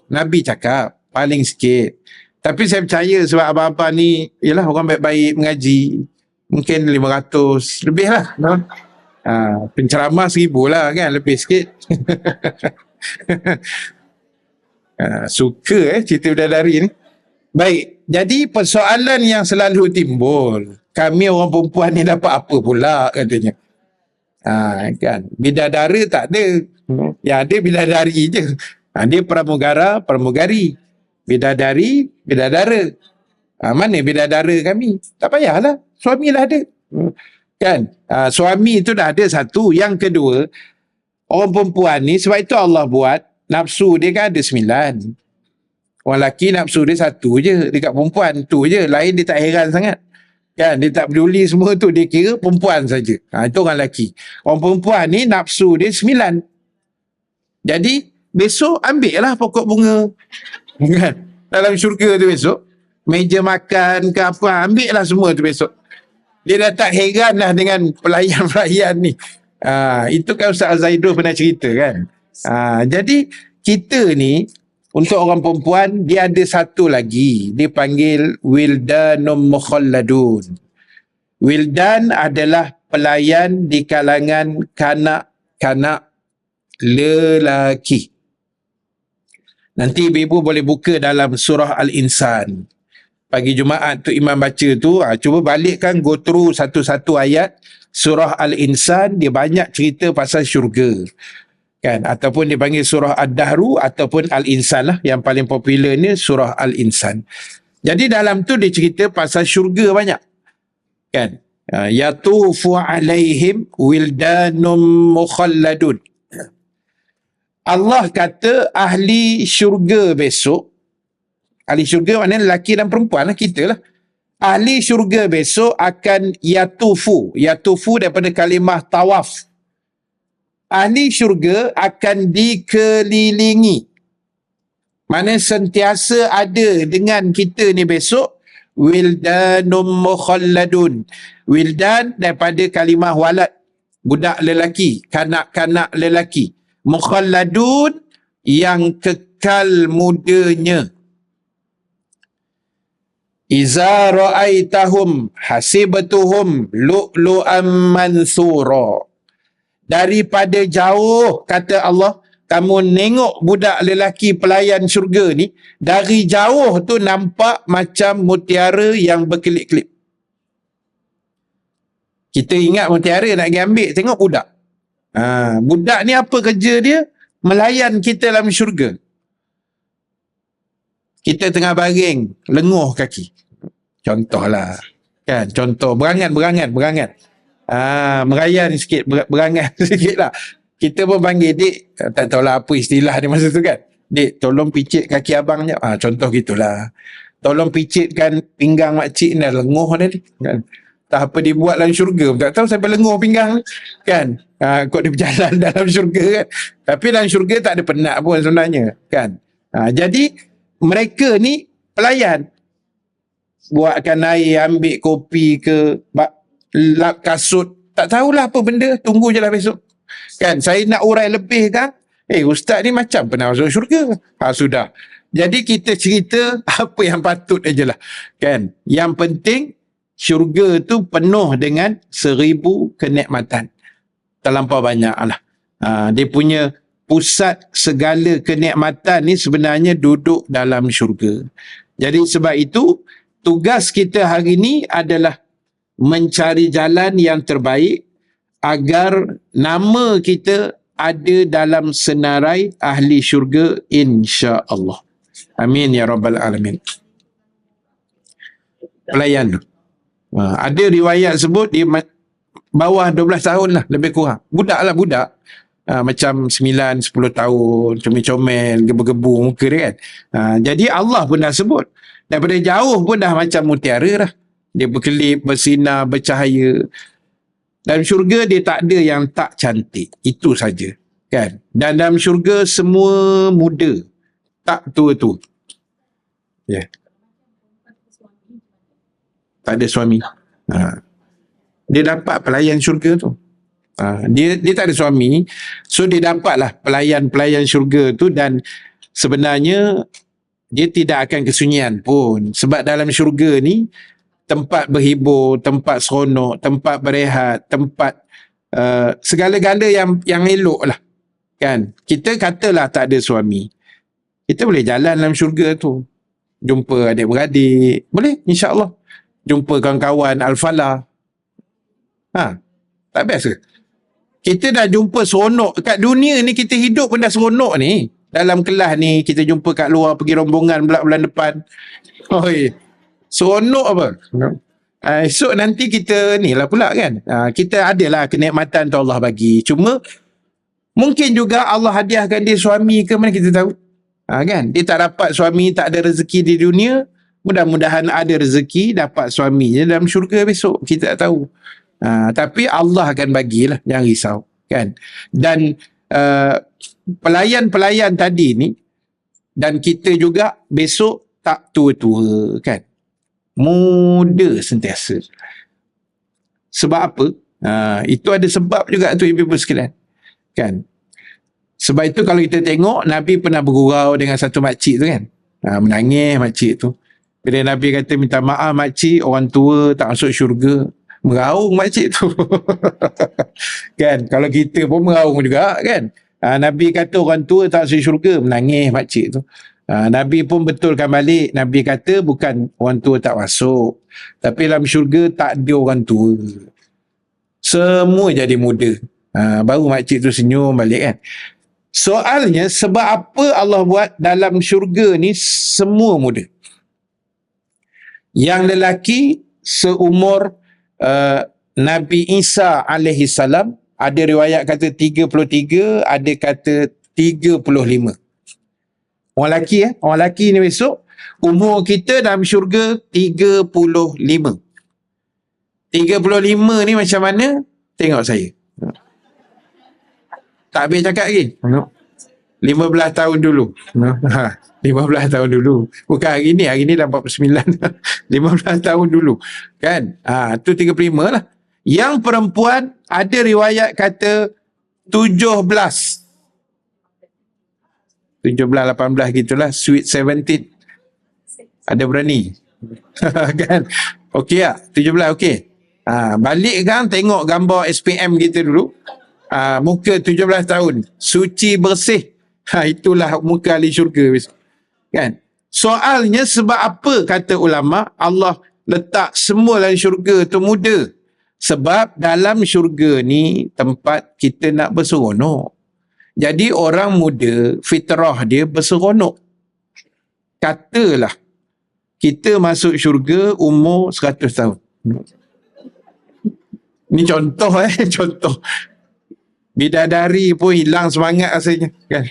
Nabi cakap paling sikit. Tapi saya percaya sebab abang-abang ni ialah orang baik-baik mengaji, mungkin 500 lebih lah. Penceramah 1000 lah kan, lebih sikit. Suka cerita bidadari ni. Baik, jadi persoalan yang selalu timbul, kami orang perempuan ni dapat apa pula katanya. Kan, bidadara tak ada. Yang ada bidadari je. Dia pramugari. Bidadari, bidadara. Mana bidadara kami? Tak payahlah, suamilah ada. Kan? Suami tu dah ada satu. Yang kedua, orang perempuan ni, sebab itu Allah buat nafsu dia kan ada 9. Orang lelaki nafsu dia 1 je dekat perempuan, tu je. Lain dia tak heran sangat. Kan, dia tak peduli semua tu, dia kira perempuan saja. Itu orang lelaki. Orang perempuan ni nafsu dia 9. Jadi besok ambil lah pokok bunga. Kan? Dalam syurga tu besok, meja makan ke apa, ambil lah semua tu besok. Dia dah tak heran lah dengan pelayan-pelayan ni. Itu kan Ustaz Zaidul pernah cerita kan. Jadi kita ni, untuk orang perempuan, dia ada satu lagi. Dia panggil Wildanum Mukhalladun. Wildan adalah pelayan di kalangan kanak-kanak lelaki. Nanti ibu-ibu boleh buka dalam surah Al-Insan. Pagi Jumaat tu Imam baca tu, cuba balikkan, go through satu-satu ayat. Surah Al-Insan, dia banyak cerita pasal syurga. Kan, ataupun dipanggil surah Ad-Dahru ataupun Al-Insan lah, yang paling popular ni surah Al-Insan. Jadi dalam tu dia cerita pasal syurga banyak. Kan, yatufu alaihim wildanum mukhalladun. Allah kata ahli syurga besok, ahli syurga maknanya lelaki dan perempuan lah, kita lah. Ahli syurga besok akan yatufu daripada kalimah tawaf. Ahli syurga akan dikelilingi. Mana sentiasa ada dengan kita ni besok. Wildanum mukhalladun. Wildan daripada kalimah walad. Budak lelaki. Kanak-kanak lelaki. Mukhalladun yang kekal mudanya. Iza ra'aitahum hasibatuhum lu'lu'am mansura. Daripada jauh, kata Allah, kamu nengok budak lelaki pelayan syurga ni, dari jauh tu nampak macam mutiara yang berkelip-kelip. Kita ingat mutiara nak pergi ambil, tengok budak. Budak ni apa kerja dia? Melayan kita dalam syurga. Kita tengah baring, lenguh kaki. Contohlah. Kan, contoh, berangan. Merayan sikit, berangan sikit lah. Kita pun panggil, Dik, tak tahulah apa istilah dia masa tu kan. Dik, tolong picit kaki abang je. Contoh gitulah. Tolong picitkan pinggang makcik ni, lenguh dah ni. Kan? Tak apa dia buat dalam syurga. Tak tahu sampai lenguh pinggang ni. Kan? Kok dia berjalan dalam syurga kan. Tapi dalam syurga tak ada penat pun sebenarnya. Kan? Jadi, mereka ni pelayan. Buatkan air, ambil kopi ke, lap kasut, tak tahulah apa benda, tunggu je lah besok. Kan, saya nak urai lebih kan, ustaz ni macam pernah masuk syurga. Sudah. Jadi kita cerita apa yang patut aja lah. Kan, yang penting syurga tu penuh dengan 1000 kenikmatan. Terlampau banyak lah. Dia punya pusat segala kenikmatan ni sebenarnya duduk dalam syurga. Jadi sebab itu, tugas kita hari ni adalah mencari jalan yang terbaik agar nama kita ada dalam senarai ahli syurga insya-Allah. Amin ya rabbal alamin. Pelayan. Ada riwayat sebut dia bawah 12 tahun lah, lebih kurang. Budak. Macam 9-10 tahun, comel-comel, gebu-gebu muka dia kan. Jadi Allah pun dah sebut. Daripada jauh pun dah macam mutiara dah. Dia berkelip, bersinar, bercahaya. Dalam syurga dia tak ada yang tak cantik. Itu saja. Kan? Dan dalam syurga semua muda. Tak tua-tua. Ya. Yeah. Tak ada suami. Dia dapat pelayan syurga tu. Dia tak ada suami. So dia dapatlah pelayan-pelayan syurga tu, dan sebenarnya dia tidak akan kesunyian pun. Sebab dalam syurga ni tempat berhibur, tempat seronok, tempat berehat, tempat segala-gala yang elok lah. Kan? Kita katalah tak ada suami. Kita boleh jalan dalam syurga tu. Jumpa adik-beradik. Boleh, insya-Allah. Jumpa kawan-kawan Al-Falah. Tak biasa. Kita dah jumpa seronok. Kat dunia ni kita hidup pun dah seronok ni. Dalam kelas ni kita jumpa kat luar, pergi rombongan bulan depan. Seronok apa? Esok nanti kita ni lah pula kan. Kita adalah kenikmatan tu Allah bagi. Cuma mungkin juga Allah hadiahkan dia suami ke, mana kita tahu. Kan? Dia tak dapat suami, tak ada rezeki di dunia. Mudah-mudahan ada rezeki dapat suaminya dalam syurga besok. Kita tak tahu. Tapi Allah akan bagilah, jangan risau, kan. Dan pelayan-pelayan tadi ni, dan kita juga besok tak tua-tua, kan. Muda sentiasa. Sebab apa? Itu ada sebab juga tu ibu-ibu sekalian, kan. Sebab itu kalau kita tengok, Nabi pernah bergurau dengan satu makcik tu, kan. Menangis makcik tu. Bila Nabi kata minta maaf makcik, orang tua tak masuk syurga, meraung makcik tu. Kan, kalau kita pun meraung juga, kan. Nabi kata orang tua tak masuk syurga, menangis makcik tu. Nabi pun betulkan balik. Nabi kata bukan orang tua tak masuk, tapi dalam syurga tak ada orang tua, semua jadi muda. Baru makcik tu senyum balik, kan. Soalnya sebab apa Allah buat dalam syurga ni semua muda. Yang lelaki seumur Nabi Isa alaihi salam, ada riwayat kata 33, ada kata 35. Orang lelaki orang lelaki ni besok umur kita dalam syurga 35. 35 ni macam mana? Tengok saya. Tak habis cakap lagi. 15 tahun dulu. 15 tahun dulu. Bukan hari ni dah 49. 15 tahun dulu. Kan? Tu 35 lah. Yang perempuan ada riwayat kata 17. 18 gitulah. Sweet 17. Ada berani. Kan? Okey tak? 17 okey. Balik kan tengok gambar SPM kita dulu. Muka 17 tahun. Suci bersih. Itulah muka ahli syurga. Kan? Soalnya sebab apa kata ulama Allah letak semua dalam syurga tu muda? Sebab dalam syurga ni tempat kita nak berseronok. Jadi orang muda fitrah dia berseronok. Katalah kita masuk syurga umur 100 tahun. Ni contoh contoh. Bidadari pun hilang semangat rasanya, kan.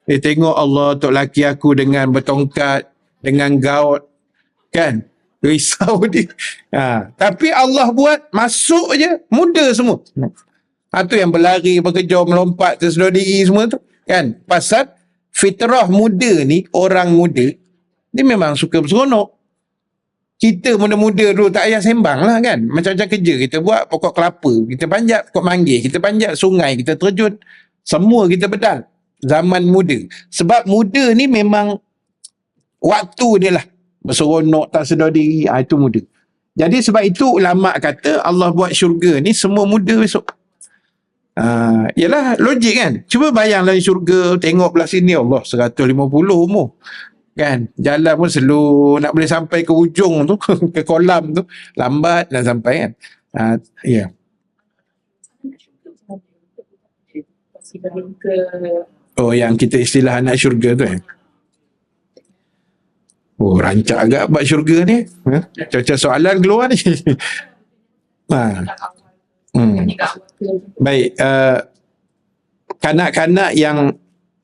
Dia tengok Allah, tok laki aku dengan bertongkat, dengan gaut, kan. Risau dia. Tapi Allah buat masuk je muda semua. Tu yang berlari, berkejar, melompat, tersedar diri semua tu, kan. Pasal fitrah muda ni, orang muda, dia memang suka berseronok. Kita muda-muda dulu tak payah sembang lah, kan. Macam-macam kerja kita buat, pokok kelapa kita panjat, pokok manggis kita panjat, sungai kita terjun, semua kita bedal. Zaman muda. Sebab muda ni memang waktu dia lah. Berseronok, tak sedar diri, itu muda. Jadi sebab itu ulama kata Allah buat syurga ni semua muda besok. Yalah logik, kan. Cuba bayang dalam syurga, tengok belah sini Allah 150 umur, kan. Jalan pun slow, nak boleh sampai ke ujung tu ke kolam tu lambat nak sampai, kan. Ya. Oh, yang kita istilah anak syurga tu, Oh, rancak agak buat syurga ni. Macam soalan keluar ni. Baik, kanak-kanak yang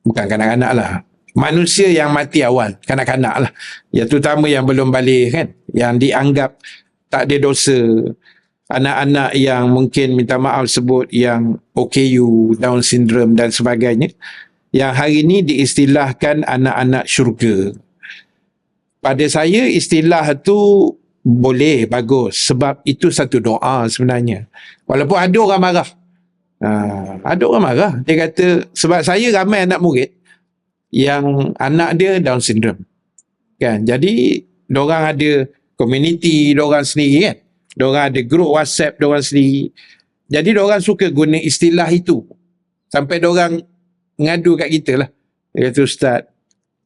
bukan kanak-kanak lah, manusia yang mati awal, kanak-kanak lah, ya, terutama yang belum balik, kan, yang dianggap tak ada dosa, anak-anak yang mungkin minta maaf sebut yang OKU, Down syndrome dan sebagainya, yang hari ini diistilahkan anak-anak syurga. Pada saya istilah tu boleh, bagus, sebab itu satu doa sebenarnya. Walaupun ada orang marah. Ada orang marah. Dia kata, sebab saya ramai anak murid yang anak dia Down syndrome, kan. Jadi diorang ada community diorang sendiri, kan. Diorang ada grup WhatsApp diorang sendiri. Jadi diorang suka guna istilah itu. Sampai diorang ngadu kat kita lah. Dia kata, Ustaz,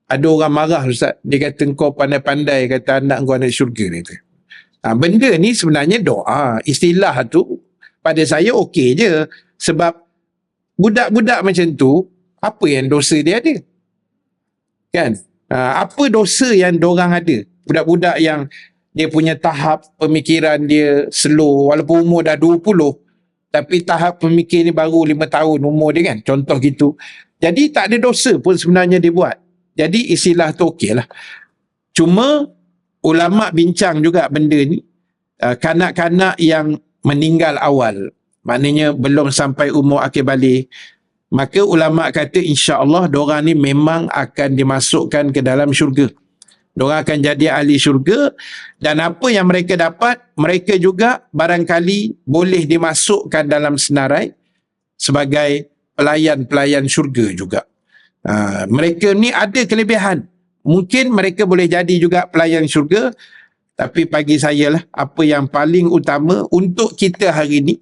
ada orang marah Ustaz. Dia kata kau pandai-pandai, kata anak kau anak syurga ni. Benda ni sebenarnya doa. Istilah tu pada saya okey je. Sebab budak-budak macam tu, apa yang dosa dia ada? Kan? Apa dosa yang diorang ada? Budak-budak yang dia punya tahap pemikiran dia slow, walaupun umur dah 20, tapi tahap pemikir ni baru 5 tahun umur dia, kan. Contoh gitu. Jadi tak ada dosa pun sebenarnya dia buat. Jadi istilah tu okey lah. Cuma ulama bincang juga benda ni, kanak-kanak yang meninggal awal, maknanya belum sampai umur akhir balik, maka ulama kata insya-Allah diorang ni memang akan dimasukkan ke dalam syurga. Diorang akan jadi ahli syurga, dan apa yang mereka dapat, mereka juga barangkali boleh dimasukkan dalam senarai sebagai pelayan-pelayan syurga juga. Mereka ni ada kelebihan. Mungkin mereka boleh jadi juga pelayan syurga, tapi bagi saya lah, apa yang paling utama untuk kita hari ni,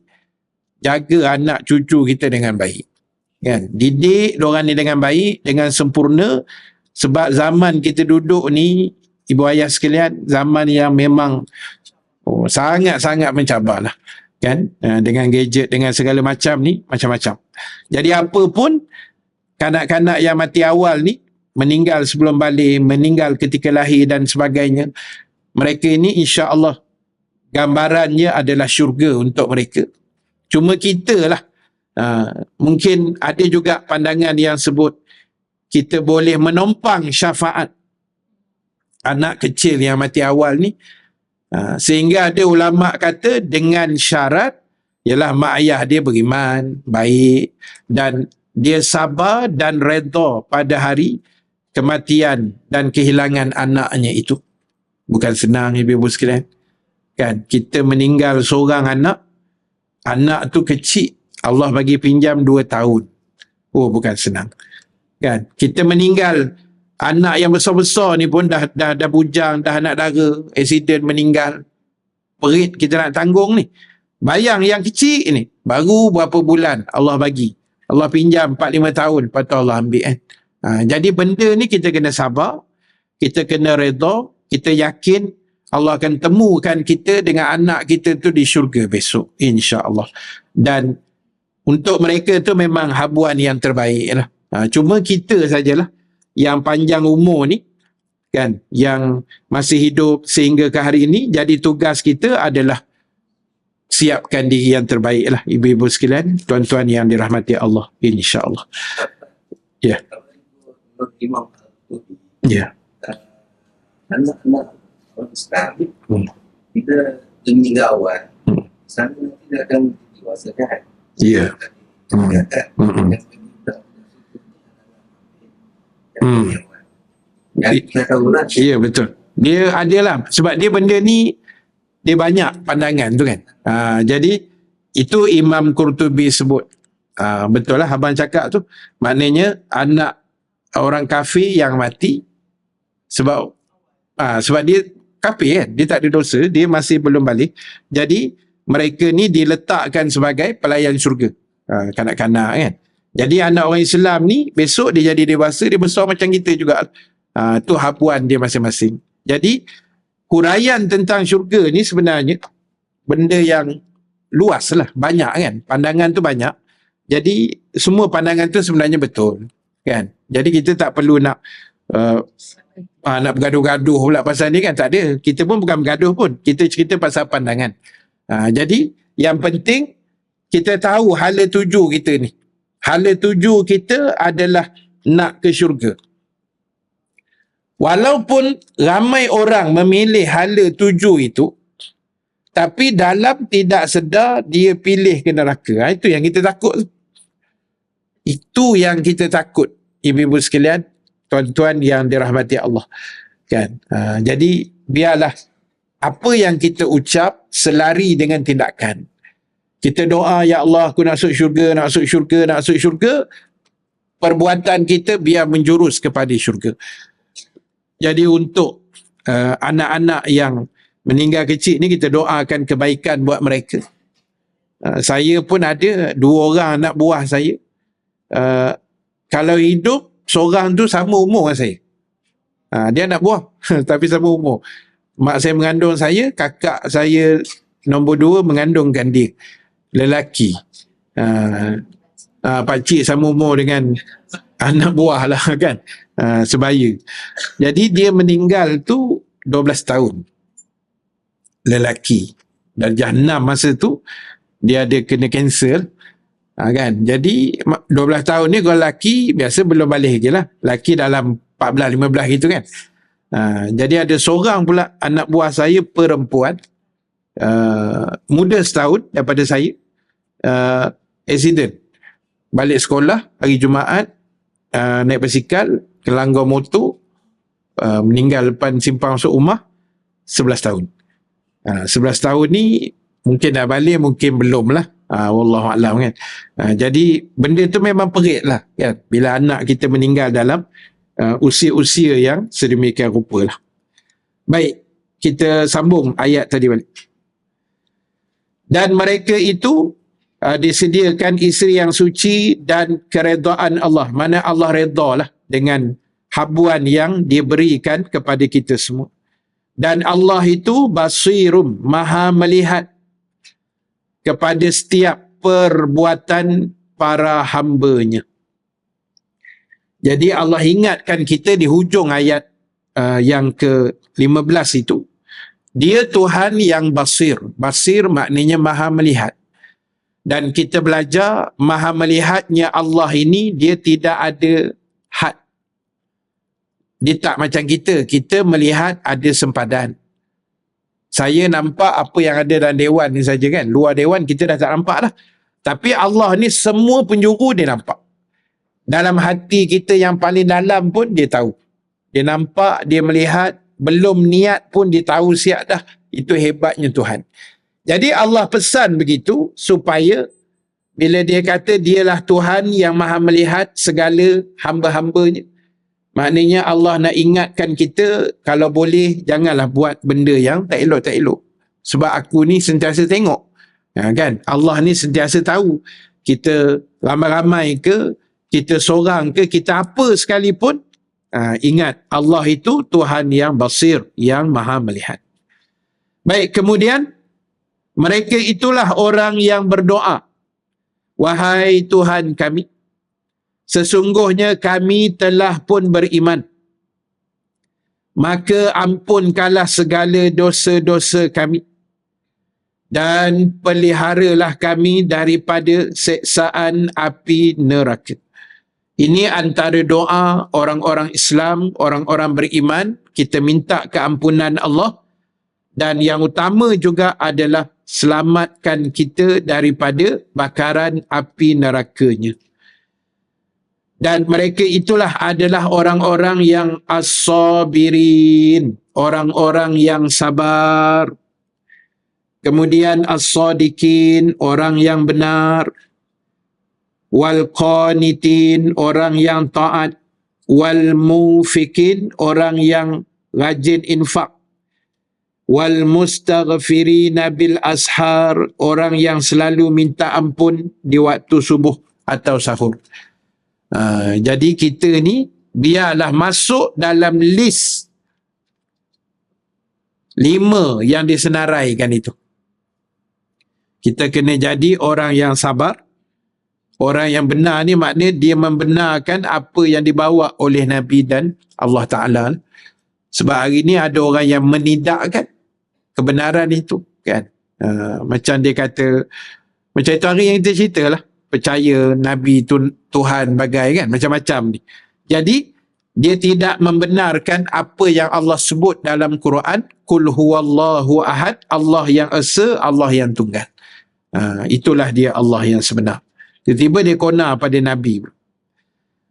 jaga anak cucu kita dengan baik. Kan? Didik diorang ni dengan baik, dengan sempurna. Sebab zaman kita duduk ni, ibu ayah sekalian, zaman yang memang sangat-sangat mencabar lah. Kan? Dengan gadget, dengan segala macam ni, macam-macam. Jadi apa pun, kanak-kanak yang mati awal ni, meninggal sebelum balik, meninggal ketika lahir dan sebagainya, mereka ini insya-Allah gambarannya adalah syurga untuk mereka. Cuma kita lah, mungkin ada juga pandangan yang sebut kita boleh menompang syafaat anak kecil yang mati awal ni, sehingga ada ulama kata dengan syarat ialah mak ayah dia beriman, baik, dan dia sabar dan redha pada hari kematian dan kehilangan anaknya itu. Bukan senang ibu-ibu sekalian. Kan, kita meninggal seorang anak tu kecil, Allah bagi pinjam 2 tahun. Oh, bukan senang. Kan, kita meninggal anak yang besar-besar ni pun dah bujang, dah anak dara, accident meninggal. Perit kita nak tanggung ni. Bayang yang kecil ni, baru berapa bulan Allah bagi. Allah pinjam 4-5 tahun, lepas tu Allah ambil kan. Jadi benda ni kita kena sabar, kita kena redha, kita yakin Allah akan temukan kita dengan anak kita tu di syurga besok, insya-Allah. Dan untuk mereka tu memang habuan yang terbaik lah. Cuma kita sajalah yang panjang umur ni, kan, yang masih hidup sehingga ke hari ini, jadi tugas kita adalah siapkan diri yang terbaik lah, ibu-ibu sekalian, tuan-tuan yang dirahmati Allah, insya-Allah. Ya. Imam Ya. Anak-anak orang sekarang bila meninggal awal, sana tidak akan diwasakan. Ya. Ya, betul. Dia adalah, sebab dia benda ni dia banyak pandangan tu kan. Jadi itu Imam Qurtubi sebut. Betul lah abang cakap tu. Maknanya anak orang kafir yang mati sebab dia kafir kan, dia tak ada dosa, dia masih belum balik. Jadi mereka ni diletakkan sebagai pelayan syurga, kanak-kanak kan. Jadi anak orang Islam ni besok dia jadi dewasa, dia besar macam kita juga. Tu hapuan dia masing-masing. Jadi huraian tentang syurga ni sebenarnya benda yang luas lah, banyak kan, pandangan tu banyak. Jadi semua pandangan tu sebenarnya betul kan. Jadi kita tak perlu nak bergaduh-gaduh pula pasal ni kan, tak ada. Kita pun bukan bergaduh pun, kita cerita pasal pandangan. Jadi yang penting kita tahu hala tuju kita ni. Hala tuju kita adalah nak ke syurga. Walaupun ramai orang memilih hala tuju itu, tapi dalam tidak sedar dia pilih ke neraka. Itu yang kita takut. Itu yang kita takut, ibu-ibu sekalian, tuan-tuan yang dirahmati Allah. Kan? Jadi biarlah apa yang kita ucap selari dengan tindakan. Kita doa, ya Allah aku nak masuk syurga, nak masuk syurga, nak masuk syurga. Perbuatan kita biar menjurus kepada syurga. Jadi untuk anak-anak yang meninggal kecil ni, kita doakan kebaikan buat mereka. Saya pun ada 2 orang anak buah saya. Kalau hidup, seorang tu sama umur dengan saya. Dia anak buah tapi sama umur. Mak saya mengandung saya, kakak saya nombor 2 mengandungkan dia, lelaki. Pakcik sama umur dengan anak buah lah kan, sebaya. Jadi dia meninggal tu 12 tahun, lelaki. Darjah 6 masa tu dia ada kena kanser. Kan, jadi 12 tahun ni kalau lelaki biasa belum balik je lah, lelaki dalam 14-15 gitu kan. Jadi ada seorang pula anak buah saya perempuan, muda setahun daripada saya, accident. Balik sekolah hari Jumaat, naik basikal, kelanggar motor, meninggal depan simpang masuk rumah, 11 tahun. 11 tahun ni mungkin dah balik, mungkin belum lah. Wallahualam kan. Jadi benda tu memang perit lah kan, bila anak kita meninggal dalam usia-usia yang sedemikian rupa lah. Baik, kita sambung ayat tadi balik. Dan mereka itu disediakan isteri yang suci dan keredaan Allah. Mana Allah redha lah dengan habuan yang diberikan kepada kita semua. Dan Allah itu basirum, maha melihat kepada setiap perbuatan para hamba-Nya. Jadi Allah ingatkan kita di hujung ayat yang ke-15 itu, Dia Tuhan yang basir. Basir maknanya maha melihat. Dan kita belajar maha melihatnya Allah ini, dia tidak ada had. Dia tak macam kita. Kita melihat ada sempadan. Saya nampak apa yang ada dalam dewan ni saja kan. Luar dewan kita dah tak nampak dah. Tapi Allah ni semua penjuru dia nampak. Dalam hati kita yang paling dalam pun dia tahu. Dia nampak, dia melihat, belum niat pun dia tahu siap dah. Itu hebatnya Tuhan. Jadi Allah pesan begitu supaya bila dia kata dialah Tuhan yang maha melihat segala hamba-hambanya. Maknanya Allah nak ingatkan kita, kalau boleh janganlah buat benda yang tak elok-tak elok. Sebab aku ni sentiasa tengok. Kan? Allah ni sentiasa tahu. Kita ramai-ramai ke, kita seorang ke, kita apa sekalipun, ingat Allah itu Tuhan yang basir, yang maha melihat. Baik, kemudian mereka itulah orang yang berdoa, wahai Tuhan kami, sesungguhnya kami telah pun beriman, maka ampunkanlah segala dosa-dosa kami dan peliharalah kami daripada seksaan api neraka. Ini antara doa orang-orang Islam, orang-orang beriman. Kita minta keampunan Allah. Dan yang utama juga adalah selamatkan kita daripada bakaran api nerakanya. Dan mereka itulah adalah orang-orang yang as-sabirin, orang-orang yang sabar. Kemudian as-sadiqin, orang yang benar. Wal qanitin, orang yang taat. Wal mufikin, orang yang rajin infak. Wal mustaghfirina bil ashar, orang yang selalu minta ampun di waktu subuh atau sahur. Jadi kita ni biarlah masuk dalam list 5 yang disenaraikan itu. Kita kena jadi orang yang sabar. Orang yang benar ni maknanya dia membenarkan apa yang dibawa oleh Nabi dan Allah Ta'ala. Sebab hari ni ada orang yang menidakkan kebenaran itu kan. Macam dia kata, macam itu hari yang kita cerita lah, percaya Nabi itu Tuhan bagai kan, macam-macam ni. Jadi dia tidak membenarkan apa yang Allah sebut dalam Quran, Qul huwallahu ahad, Allah yang esa, Allah yang tunggal. Itulah dia Allah yang sebenar. Tiba-tiba dia konar pada Nabi.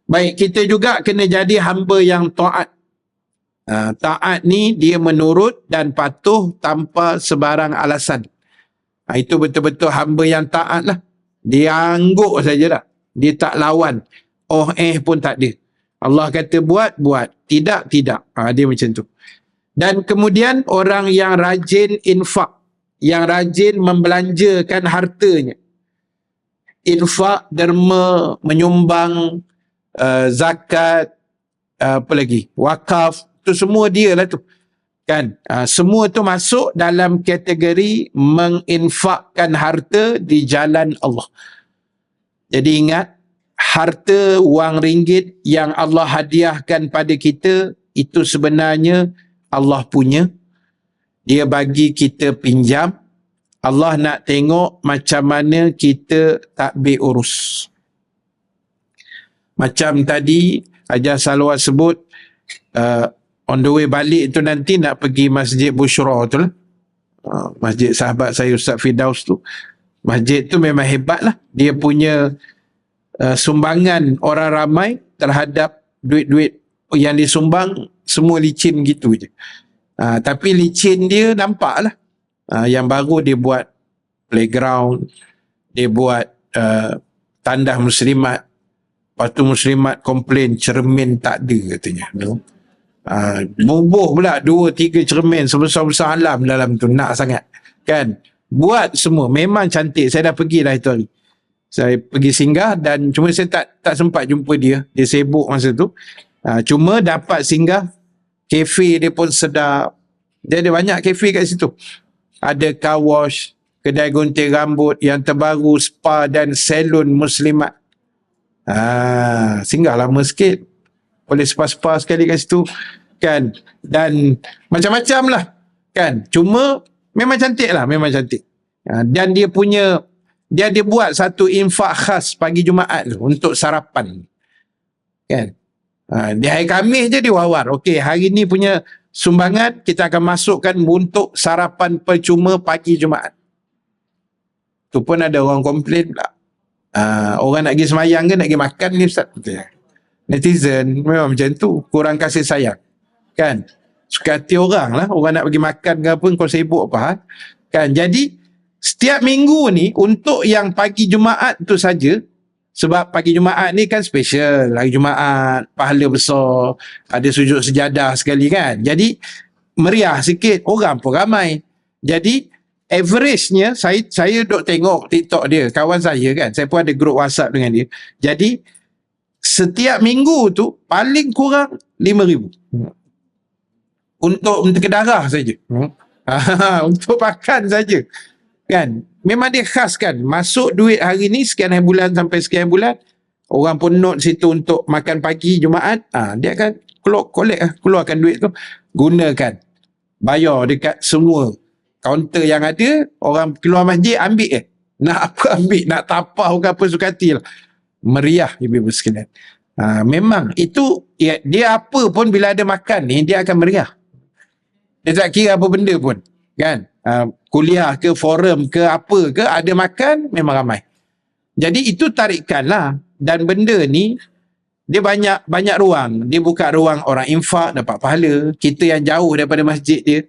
Baik, kita juga kena jadi hamba yang taat. Taat ni dia menurut dan patuh tanpa sebarang alasan. Itu betul-betul hamba yang taat lah. Dia angguk saja dah. Dia tak lawan. Pun tak ada. Allah kata buat, buat. Tidak, tidak. Dia macam tu. Dan kemudian orang yang rajin infak. Yang rajin membelanjakan hartanya. Infak, derma, menyumbang, zakat, apa lagi, wakaf, tu semua dia lah tu kan. Semua tu masuk dalam kategori menginfakkan harta di jalan Allah. Jadi ingat, harta wang ringgit yang Allah hadiahkan pada kita, itu sebenarnya Allah punya. Dia bagi kita pinjam. Allah nak tengok macam mana kita takbir urus. Macam tadi Hajar Salwa sebut, on the way balik tu nanti nak pergi Masjid Bushra tu lah. Masjid sahabat saya Ustaz Firdaus tu. Masjid tu memang hebat lah. Dia punya sumbangan orang ramai terhadap duit-duit yang disumbang semua licin gitu je. Tapi licin dia nampak lah. Yang baru dia buat playground, dia buat tandah muslimat. Lepas tu muslimat komplain cermin tak ada katanya. Bubuh pula 2-3 cermin sebesar-besar alam dalam tu, nak sangat kan. Buat semua memang cantik. Saya dah pergi dah itu hari. Saya pergi singgah dan cuma saya tak sempat jumpa dia. Dia sibuk masa tu. Cuma dapat singgah. Kafe dia pun sedap. Dia ada banyak kafe kat situ. Ada car wash, kedai gunting rambut yang terbaru, spa dan salon muslimat. Singgah lama sikit. Boleh spa-spa sekali kat situ kan. Dan macam-macam lah kan. Cuma memang cantik lah, memang cantik. Dan dia punya, dia buat satu infak khas pagi Jumaat tu untuk sarapan kan. Di hari Khamis je dia wawar, okey hari ni punya sumbangan kita akan masukkan untuk sarapan percuma pagi Jumaat. Tu pun ada orang komplain pula. Orang nak pergi semayang ke nak pergi makan ni Ustaz? Netizen memang macam tu, kurang kasih sayang kan. Suka hati orang lah, orang nak pergi makan ke apa, kau sibuk apa kan. Jadi setiap minggu ni untuk yang pagi Jumaat tu saja, sebab pagi Jumaat ni kan special, hari Jumaat pahala besar, ada sujud sejadah sekali kan. Jadi meriah sikit, orang pun ramai. Jadi average-nya saya duk tengok TikTok dia, kawan saya kan, saya pun ada grup WhatsApp dengan dia. Jadi setiap minggu tu paling kurang 5,000 untuk ke darah saja. Untuk makan saja kan. Memang dia khas kan, masuk duit hari ni sekian hari bulan sampai sekian bulan, orang pun note situ untuk makan pagi Jumaat. Dia akan keluarkan duit tu, gunakan, bayar dekat semua kaunter yang ada. Orang keluar masjid ambil nak apa ambil, nak tapau ke apa sukati lah. Meriah ibu-ibu sekalian. Memang itu dia apa pun bila ada makan ni dia akan meriah. Dia tak kira apa benda pun kan. Kuliah ke forum ke apa ke, ada makan memang ramai. Jadi itu tarikan lah. Dan benda ni dia banyak ruang. Dia buka ruang orang infak dapat pahala. Kita yang jauh daripada masjid dia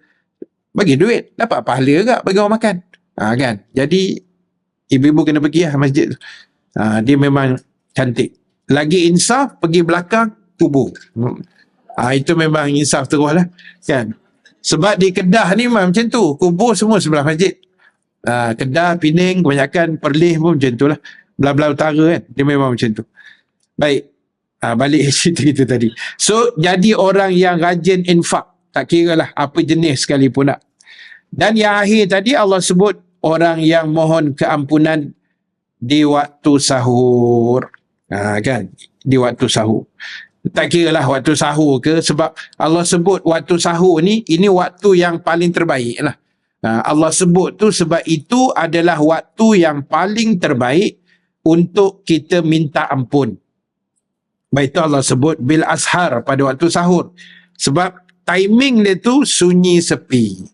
bagi duit dapat pahala juga bagi orang makan kan. Jadi ibu-ibu kena pergi lah masjid tu. Dia memang cantik. Lagi insaf pergi belakang kubur. Itu memang insaf terus lah kan. Sebab di Kedah ni memang macam tu, kubur semua sebelah masjid. Kedah, Pening, kebanyakan Perlis pun macam tu lah. Belah-belah utara kan, dia memang macam tu. Baik, balik cerita kita tadi. So jadi orang yang rajin infak, tak kira lah apa jenis sekalipun nak. Dan yang akhir tadi Allah sebut orang yang mohon keampunan di waktu sahur. Kan, di waktu sahur. Tak kira lah waktu sahur ke, sebab Allah sebut waktu sahur ni, ini waktu yang paling terbaik lah. Allah sebut tu sebab itu adalah waktu yang paling terbaik untuk kita minta ampun. Baik itu Allah sebut bil ashar, pada waktu sahur. Sebab timing dia tu sunyi sepi.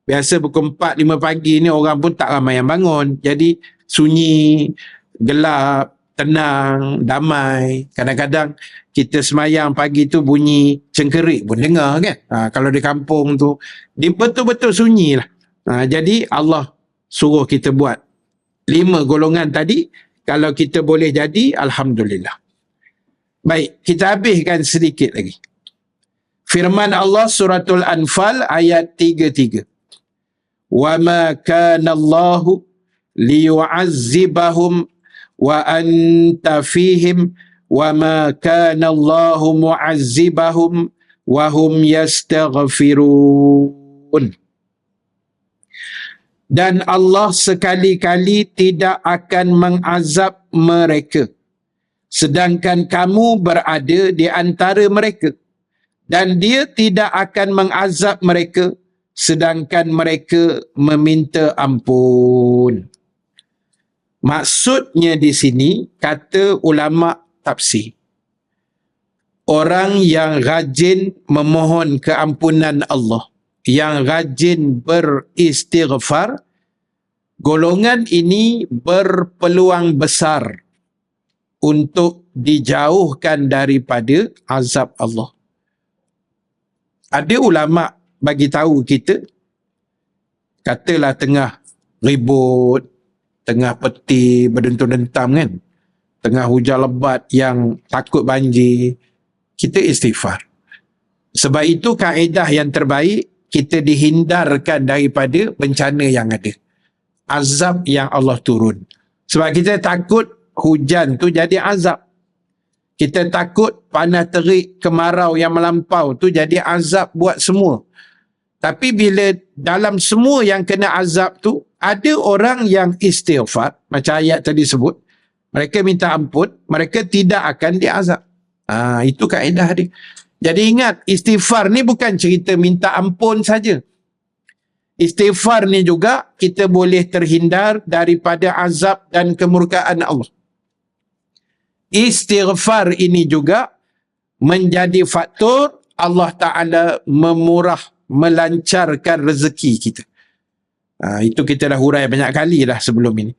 Biasa pukul 4-5 pagi ni orang pun tak ramai yang bangun. Jadi sunyi, gelap, tenang, damai. Kadang-kadang kita semayang pagi tu bunyi cengkerik pun dengar kan. Kalau di kampung tu dia betul-betul sunyi lah. Jadi Allah suruh kita buat 5 golongan tadi. Kalau kita boleh jadi, alhamdulillah. Baik, kita habiskan sedikit lagi. Firman Allah suratul Anfal ayat 33. Wa ma kana Allahu liyu'azzibahum wa anta fihim wa ma kana Allahu mu'azzibahum wa hum yastaghfirun. Dan Allah sekali-kali tidak akan mengazab mereka sedangkan kamu berada di antara mereka, dan dia tidak akan mengazab mereka sedangkan mereka meminta ampun. Maksudnya di sini, kata ulama tafsir, orang yang rajin memohon keampunan Allah, yang rajin beristighfar, golongan ini berpeluang besar untuk dijauhkan daripada azab Allah. Ada ulama bagi tahu kita, katalah tengah ribut, tengah peti berdentum-dentam kan, tengah hujan lebat yang takut banjir, kita istighfar. Sebab itu kaedah yang terbaik, kita dihindarkan daripada bencana yang ada, azab yang Allah turun. Sebab kita takut hujan tu jadi azab. Kita takut panas terik, kemarau yang melampau tu jadi azab buat semua. Tapi bila dalam semua yang kena azab tu, ada orang yang istighfar, macam ayat tadi sebut, mereka minta ampun, mereka tidak akan diazab. Itu kaedah dia. Jadi ingat, istighfar ni bukan cerita minta ampun saja. Istighfar ni juga kita boleh terhindar daripada azab dan kemurkaan Allah. Istighfar ini juga menjadi faktor Allah Ta'ala melancarkan rezeki kita. Itu kita dah hurai banyak kali dah sebelum ini.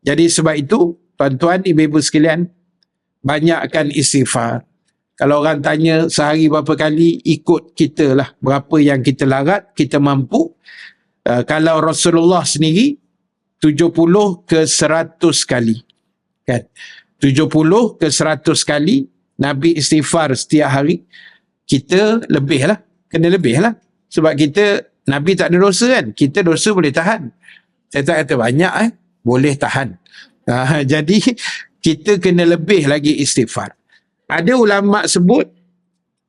Jadi sebab itu, tuan-tuan, ibu-ibu sekalian, banyakkan istighfar. Kalau orang tanya sehari berapa kali, ikut kita lah. Berapa yang kita larat, kita mampu. Kalau Rasulullah sendiri, 70 ke 100 kali. Kan? 70 ke 100 kali Nabi istighfar setiap hari. Kita lebih lah. Kena lebih lah. Sebab kita, Nabi tak ada dosa kan. Kita dosa boleh tahan. Saya tak kata banyak boleh tahan. Jadi kita kena lebih lagi istighfar. Ada ulama sebut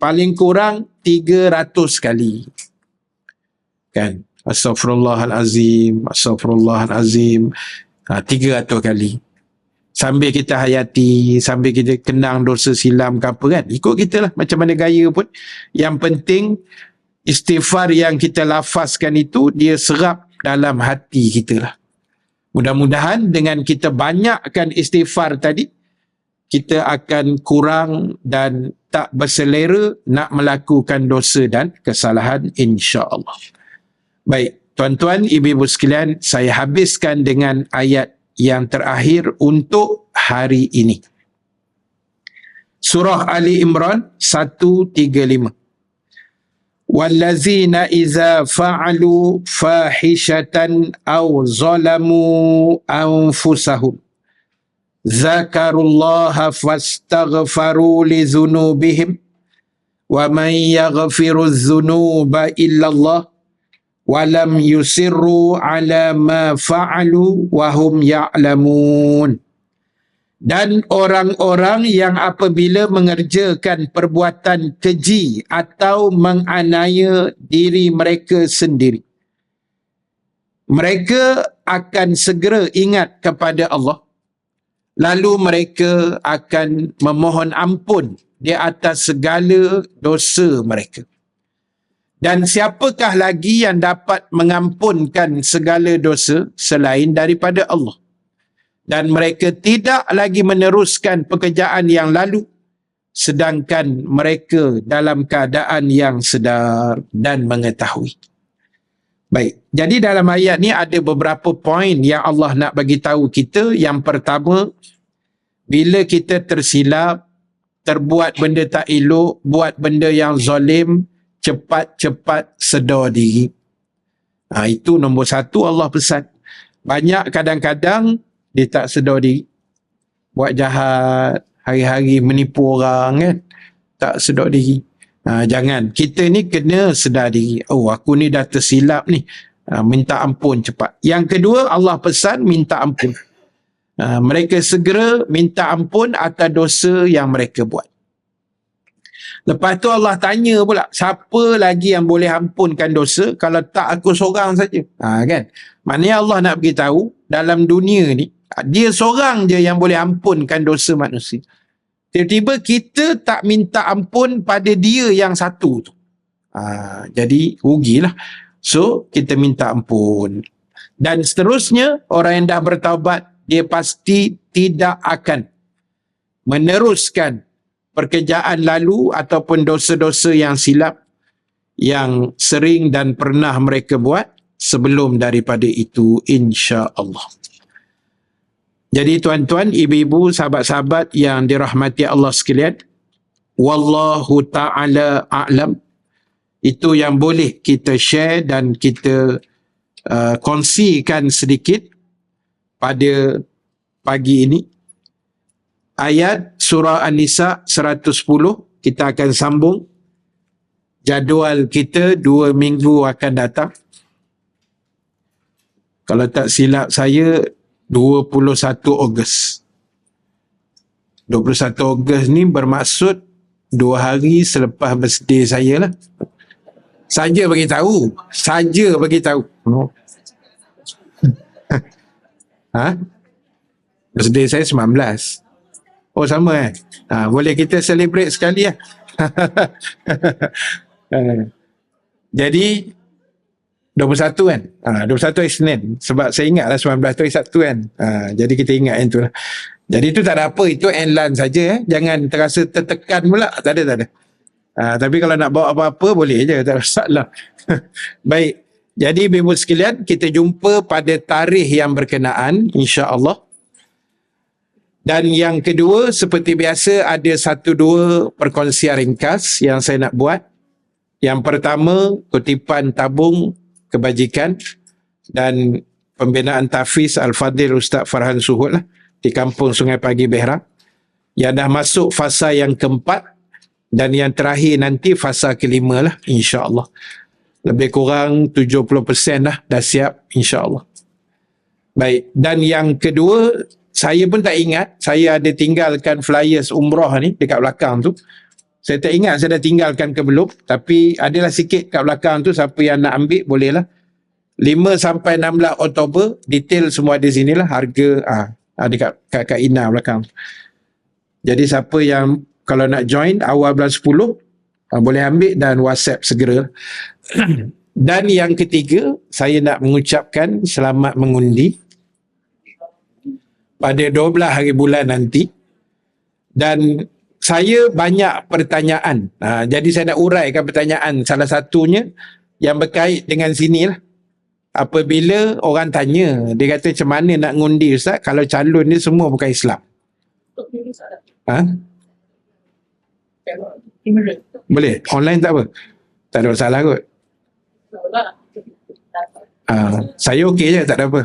paling kurang 300 kali. Kan? Astaghfirullahalazim, astaghfirullahalazim. 300 kali. Sambil kita hayati, sambil kita kenang dosa silam ke apa kan. Ikut kita lah macam mana gaya pun. Yang penting istighfar yang kita lafazkan itu, dia serap dalam hati kita lah. Mudah-mudahan dengan kita banyakkan istighfar tadi, kita akan kurang dan tak berselera nak melakukan dosa dan kesalahan, insya-Allah. Baik, tuan-tuan, ibu-ibu sekalian, saya habiskan dengan ayat yang terakhir untuk hari ini. Surah Ali Imran 135. Wallazina iza fa'alu fahishatan aw zalamu anfusahum zakarullaha fastaghfaru li dhunubihim wa man yaghfiru dhunuba illallah walam yusirru ala ma fa'alu wahum ya'lamun. Dan orang-orang yang apabila mengerjakan perbuatan keji atau menganiaya diri mereka sendiri, mereka akan segera ingat kepada Allah, lalu mereka akan memohon ampun di atas segala dosa mereka. Dan siapakah lagi yang dapat mengampunkan segala dosa selain daripada Allah? Dan mereka tidak lagi meneruskan pekerjaan yang lalu, sedangkan mereka dalam keadaan yang sedar dan mengetahui. Baik, jadi dalam ayat ni ada beberapa poin yang Allah nak bagi tahu kita. Yang pertama, bila kita tersilap, terbuat benda tak elok, buat benda yang zalim, cepat-cepat sedar diri. Itu nombor satu Allah pesan. Banyak kadang-kadang dia tak sedar diri. Buat jahat, hari-hari menipu orang kan. Tak sedar diri. Jangan. Kita ni kena sedar diri. Oh, aku ni dah tersilap ni. Minta ampun cepat. Yang kedua, Allah pesan minta ampun. Mereka segera minta ampun atas dosa yang mereka buat. Lepas tu Allah tanya pula, siapa lagi yang boleh ampunkan dosa kalau tak aku seorang saja? Kan? Maknanya Allah nak beritahu, dalam dunia ni, dia seorang je yang boleh ampunkan dosa manusia. Tiba-tiba kita tak minta ampun pada dia yang satu tu. Jadi rugilah. So, kita minta ampun. Dan seterusnya, orang yang dah bertaubat, dia pasti tidak akan meneruskan pekerjaan lalu ataupun dosa-dosa yang silap yang sering dan pernah mereka buat sebelum daripada itu, insya-Allah. Jadi tuan-tuan, ibu-ibu, sahabat-sahabat yang dirahmati Allah sekalian, wallahu ta'ala a'lam. Itu yang boleh kita share dan kita kongsikan sedikit pada pagi ini. Ayat surah An-Nisa 110, kita akan sambung. Jadual kita 2 minggu akan datang. Kalau tak silap saya, 21 Ogos. 21 Ogos ni bermaksud 2 hari selepas birthday saya lah. Saja bagi tahu. Ha? Birthday saya 19. Oh, sama boleh kita celebrate sekali lah. Jadi 21 kan? 21 hari Senin. Sebab saya ingatlah 19 tu hari Sabtu kan? Jadi kita ingat yang tu lah. Jadi tu tak ada apa. Itu enlan saja. Jangan terasa tertekan pula. Tak ada. Tapi kalau nak bawa apa-apa boleh je. Tak ada masalah. Baik. Jadi ibu sekalian, kita jumpa pada tarikh yang berkenaan, insya-Allah. Dan yang kedua, seperti biasa, ada 1-2 perkongsian ringkas yang saya nak buat. Yang pertama, kutipan tabung kebajikan dan pembinaan tahfiz Al-Fadhil Ustaz Farhan Suhud lah, di Kampung Sungai Pagi Behra, yang dah masuk fasa yang keempat, dan yang terakhir nanti fasa kelima lah, insya-Allah. Lebih kurang 70% lah dah siap, insya-Allah. Baik, dan yang kedua, saya pun tak ingat, saya ada tinggalkan flyers umrah ni dekat belakang tu. Saya tak ingat saya dah tinggalkan ke belum, tapi adalah sikit kat belakang tu, siapa yang nak ambil bolehlah. 5 sampai 16 Oktober, detail semua ada sinilah, harga ada kat Ina belakang. Jadi siapa yang kalau nak join awal bulan 10, boleh ambil dan WhatsApp segera. Dan yang ketiga, saya nak mengucapkan selamat mengundi pada 12 hari bulan nanti. Dan saya banyak pertanyaan. Jadi saya nak uraikan pertanyaan. Salah satunya yang berkait dengan sini lah. Apabila orang tanya, dia kata macam mana nak ngundi Ustaz kalau calon ni semua bukan Islam? Boleh? Online tak apa? Tak ada masalah kot. Saya okey je, tak ada apa.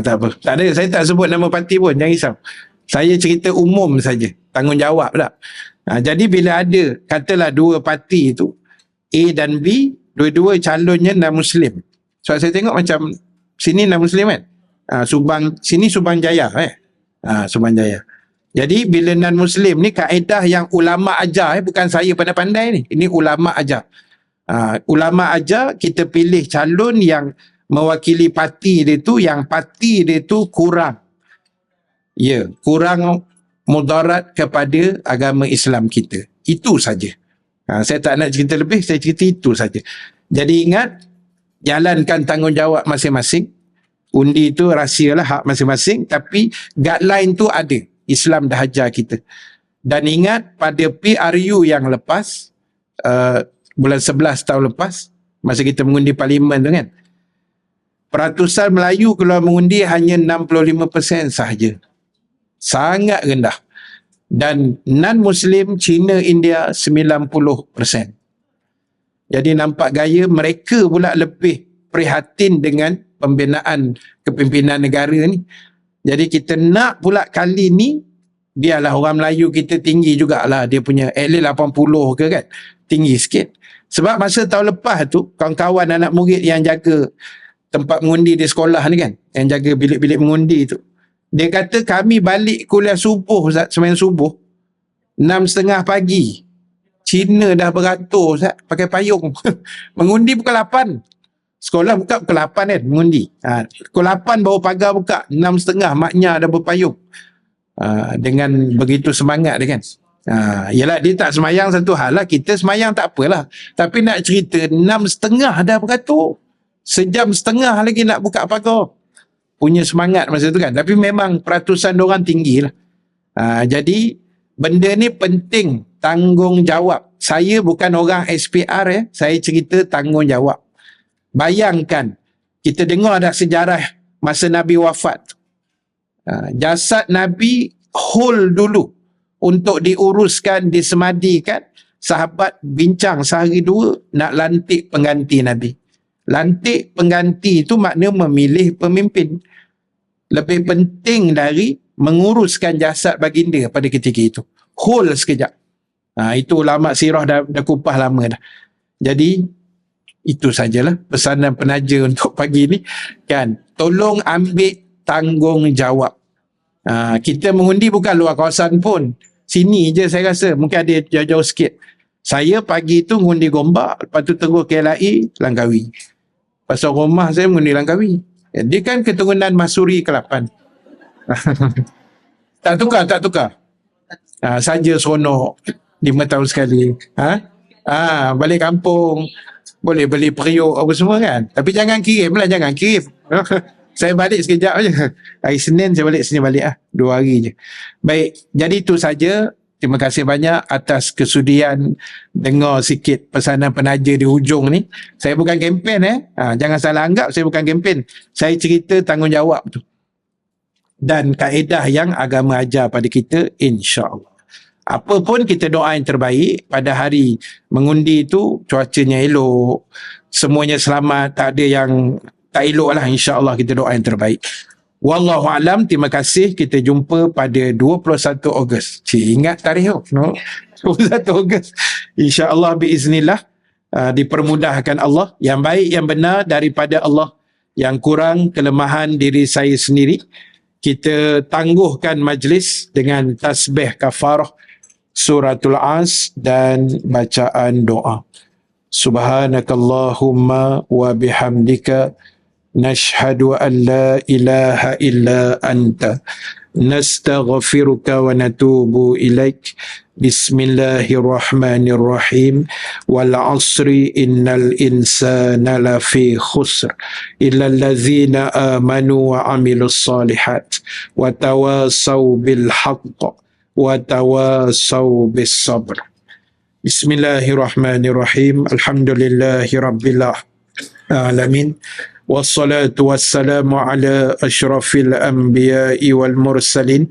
Tak apa. Tak ada, saya tak sebut nama parti pun, jangan risau. Saya cerita umum saja, tanggungjawab tak. Jadi bila ada, katalah 2 parti tu, A dan B, dua-dua calonnya non-Muslim. So saya tengok macam, sini non-Muslim kan? Sini Subang Jaya Subang Jaya. Jadi bila non-Muslim ni kaedah yang ulama ajar, bukan saya pandai-pandai ni. Ini ulama ajar. Ulama ajar kita pilih calon yang mewakili parti dia tu, yang parti dia tu kurang mudarat kepada agama Islam kita. Itu saja. Saya tak nak cerita lebih, saya cerita itu saja. Jadi ingat, jalankan tanggungjawab masing-masing. Undi itu rahsialah, hak masing-masing, tapi guideline tu ada. Islam dah ajar kita. Dan ingat pada PRU yang lepas, bulan 11 tahun lepas, masa kita mengundi parlimen tu kan, peratusan Melayu keluar mengundi hanya 65% sahaja. Sangat rendah. Dan non-Muslim Cina, India 90%. Jadi nampak gaya mereka pula lebih prihatin dengan pembinaan kepimpinan negara ni. Jadi kita nak pula kali ni, biarlah orang Melayu kita tinggi jugalah, dia punya at least 80 ke kan, tinggi sikit. Sebab masa tahun lepas tu, kawan-kawan anak murid yang jaga tempat mengundi di sekolah ni kan, yang jaga bilik-bilik mengundi tu, dia kata kami balik kuliah subuh, sembahyang subuh 6.30 pagi, Cina dah beratur Ustaz, pakai payung. Mengundi pukul 8. Sekolah buka pukul 8 kan, mengundi. Pukul 8 baru pagar buka, 6.30 maknya dah berpayung. Dengan begitu semangat dia kan. Yelah, dia tak semayang satu hal lah, kita semayang tak apalah. Tapi nak cerita 6.30 dah beratur, sejam setengah lagi nak buka pagar. Punya semangat masa tu kan. Tapi memang peratusan diorang tinggi lah. Jadi benda ni penting tanggungjawab. Saya bukan orang SPR ya, saya cerita tanggungjawab. Bayangkan, kita dengar ada sejarah masa Nabi wafat. Jasad Nabi hold dulu untuk diuruskan, disemadikan. Sahabat bincang sehari dua nak lantik pengganti Nabi. Lantik pengganti itu makna memilih pemimpin. Lebih penting dari menguruskan jasad baginda pada ketika itu. Hold sekejap. Itu ulama sirah dah kupas lama dah. Jadi itu sajalah pesanan penaja untuk pagi ni kan. Tolong ambil tanggungjawab. Kita mengundi bukan luar kawasan pun. Sini je saya rasa. Mungkin ada jauh-jauh sikit. Saya pagi tu mengundi Gombak. Lepas tu terus KLI, Langkawi. Pasal rumah saya mengundi Langkawi. Dia kan keturunan Masuri ke-8. Tak tukar. Saja seronok 5 tahun sekali. Balik kampung. Boleh beli periuk apa semua kan. Tapi jangan kirim. Saya balik sekejap je. Hari Senin saya balik, sini balik 2 hari je. Baik, jadi itu saja. Terima kasih banyak atas kesudian dengar sikit pesanan penaja di hujung ni. Saya bukan kempen jangan salah anggap saya bukan kempen. Saya cerita tanggungjawab tu. Dan kaedah yang agama ajar pada kita, insya-Allah. Apa pun kita doa yang terbaik pada hari mengundi tu, cuacanya elok, semuanya selamat, tak ada yang tak elok lah, insya-Allah kita doa yang terbaik. Wallahualam, terima kasih. Kita jumpa pada 21 Ogos. Ingat tarikh tu, no? 21 Ogos. InsyaAllah biiznillah, dipermudahkan Allah. Yang baik, yang benar daripada Allah. Yang kurang, kelemahan diri saya sendiri. Kita tangguhkan majlis dengan tasbih kafarah, suratul As dan bacaan doa. Subhanakallahumma wa bihamdika nashhadu an la ilaha illa anta nastaghfiruka wa natubu ilaik. Bismillahirrahmanirrahim. Wal asri innal insana lafi khusr illa allazina amanu wa amilus salihat wa tawasaw bil haqq wa tawasaw bis sabr. Bismillahirrahmanirrahim. Alhamdulillahi rabbil alamin. Wassalatu wassalamu ala ashrafil anbiya'i wal mursalin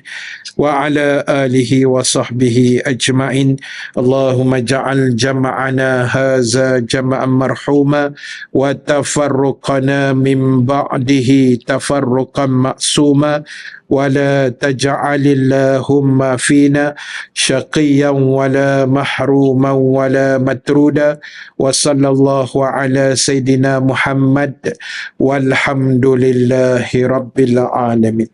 wa ala alihi wa sahbihi ajma'in. Allahumma ja'al jam'ana haza jam'an marhuma wa tafarruqana min ba'dihi tafarruqan ma'suma wa la taj'alillahumma fina syaqiyan wa la mahruman wa la matruda wa sallallahu ala sayyidina Muhammad walhamdulillahi rabbil alamin.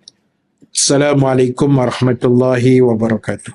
Assalamualaikum warahmatullahi wabarakatuh.